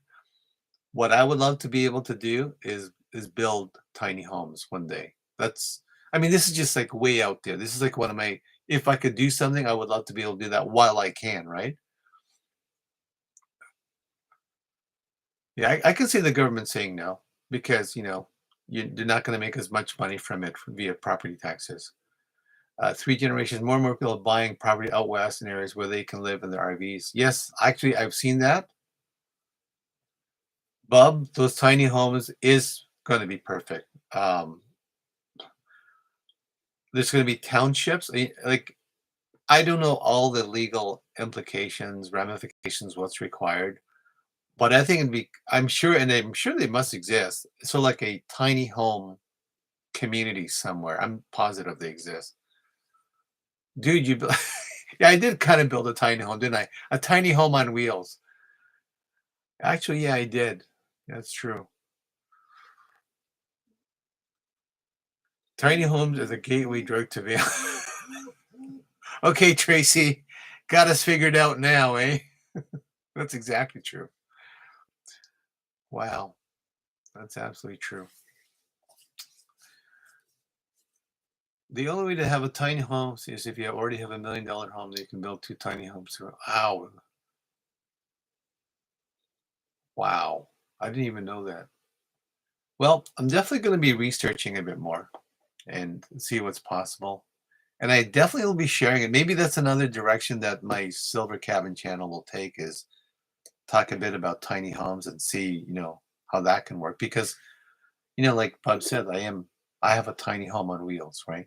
What I would love to be able to do is build tiny homes one day. I mean, this is just like way out there. This is like one of my if I could do something, I would love to be able to do that while I can, right? Yeah, I can see the government saying no because you're not going to make as much money from it via property taxes. Three generations, more and more people are buying property out west in areas where they can live in their RVs. Yes, actually, I've seen that. Bub, those tiny homes is going to be perfect. There's going to be townships. Like I don't know all the legal implications, ramifications, what's required, but I think it'd be. I'm sure they must exist. So like a tiny home community somewhere. I'm positive they exist. Dude, yeah, I did kind of build a tiny home, didn't I? A tiny home on wheels. Actually, yeah, I did. That's true. Tiny homes is a gateway drug to veil. Okay, Tracy, got us figured out now, eh? That's exactly true. Wow, that's absolutely true. The only way to have a tiny home is if you already have $1 million home that you can build 2 tiny homes. Wow. Wow. I didn't even know that. Well, I'm definitely going to be researching a bit more and see what's possible. And I definitely will be sharing it. Maybe that's another direction that my Silver Cabin channel will take, is talk a bit about tiny homes and see, how that can work. Because, like Bob said, I have a tiny home on wheels, right?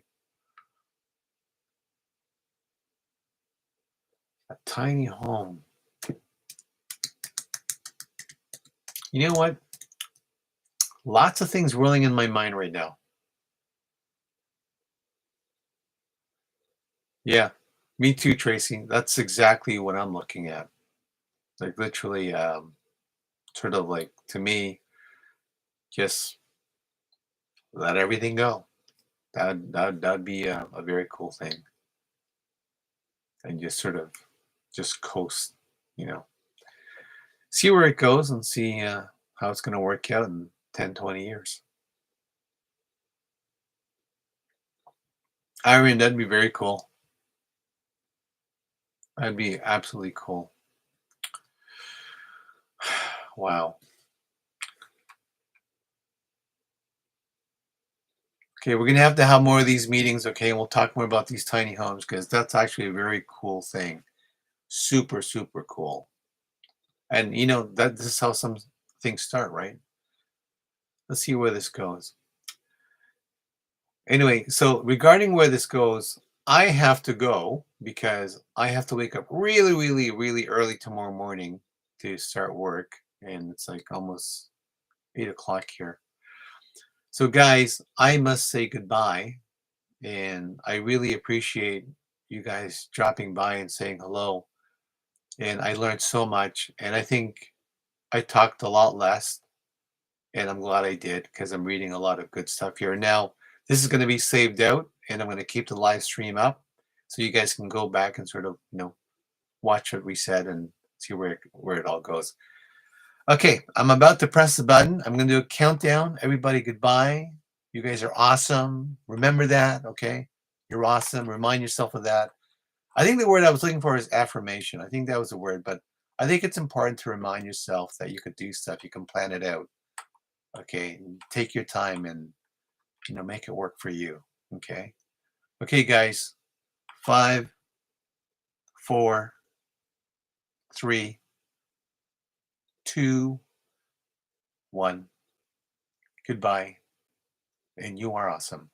A tiny home. You know what? Lots of things whirling in my mind right now. Yeah, me too, Tracy. That's exactly what I'm looking at. Like literally, sort of like, to me, just let everything go. That'd be a very cool thing, and just sort of just coast, you know, see where it goes and see how it's going to work out in 10, 20 years. I mean, that'd be very cool. That'd be absolutely cool. Wow. Okay, we're gonna have to have more of these meetings, okay? And we'll talk more about these tiny homes because that's actually a very cool thing. Super, super cool. And that this is how some things start, right? Let's see where this goes. Anyway, so regarding where this goes, I have to go because I have to wake up really, really, really early tomorrow morning to start work. And it's like almost 8 o'clock here. So, guys, I must say goodbye. And I really appreciate you guys dropping by and saying hello. And I learned so much. And I think I talked a lot less. And I'm glad I did because I'm reading a lot of good stuff here. Now, this is going to be saved out and I'm going to keep the live stream up so you guys can go back and sort of, watch what we said and see where it all goes. Okay, I'm about to press the button. I'm going to do a countdown. Everybody, goodbye. You guys are awesome. Remember that, okay? You're awesome. Remind yourself of that. I think the word I was looking for is affirmation. I think that was the word, but I think it's important to remind yourself that you could do stuff. You can plan it out. Okay, take your time and make it work for you. Okay. Okay, guys. 5, 4, 3, 2, 1. Goodbye. And you are awesome.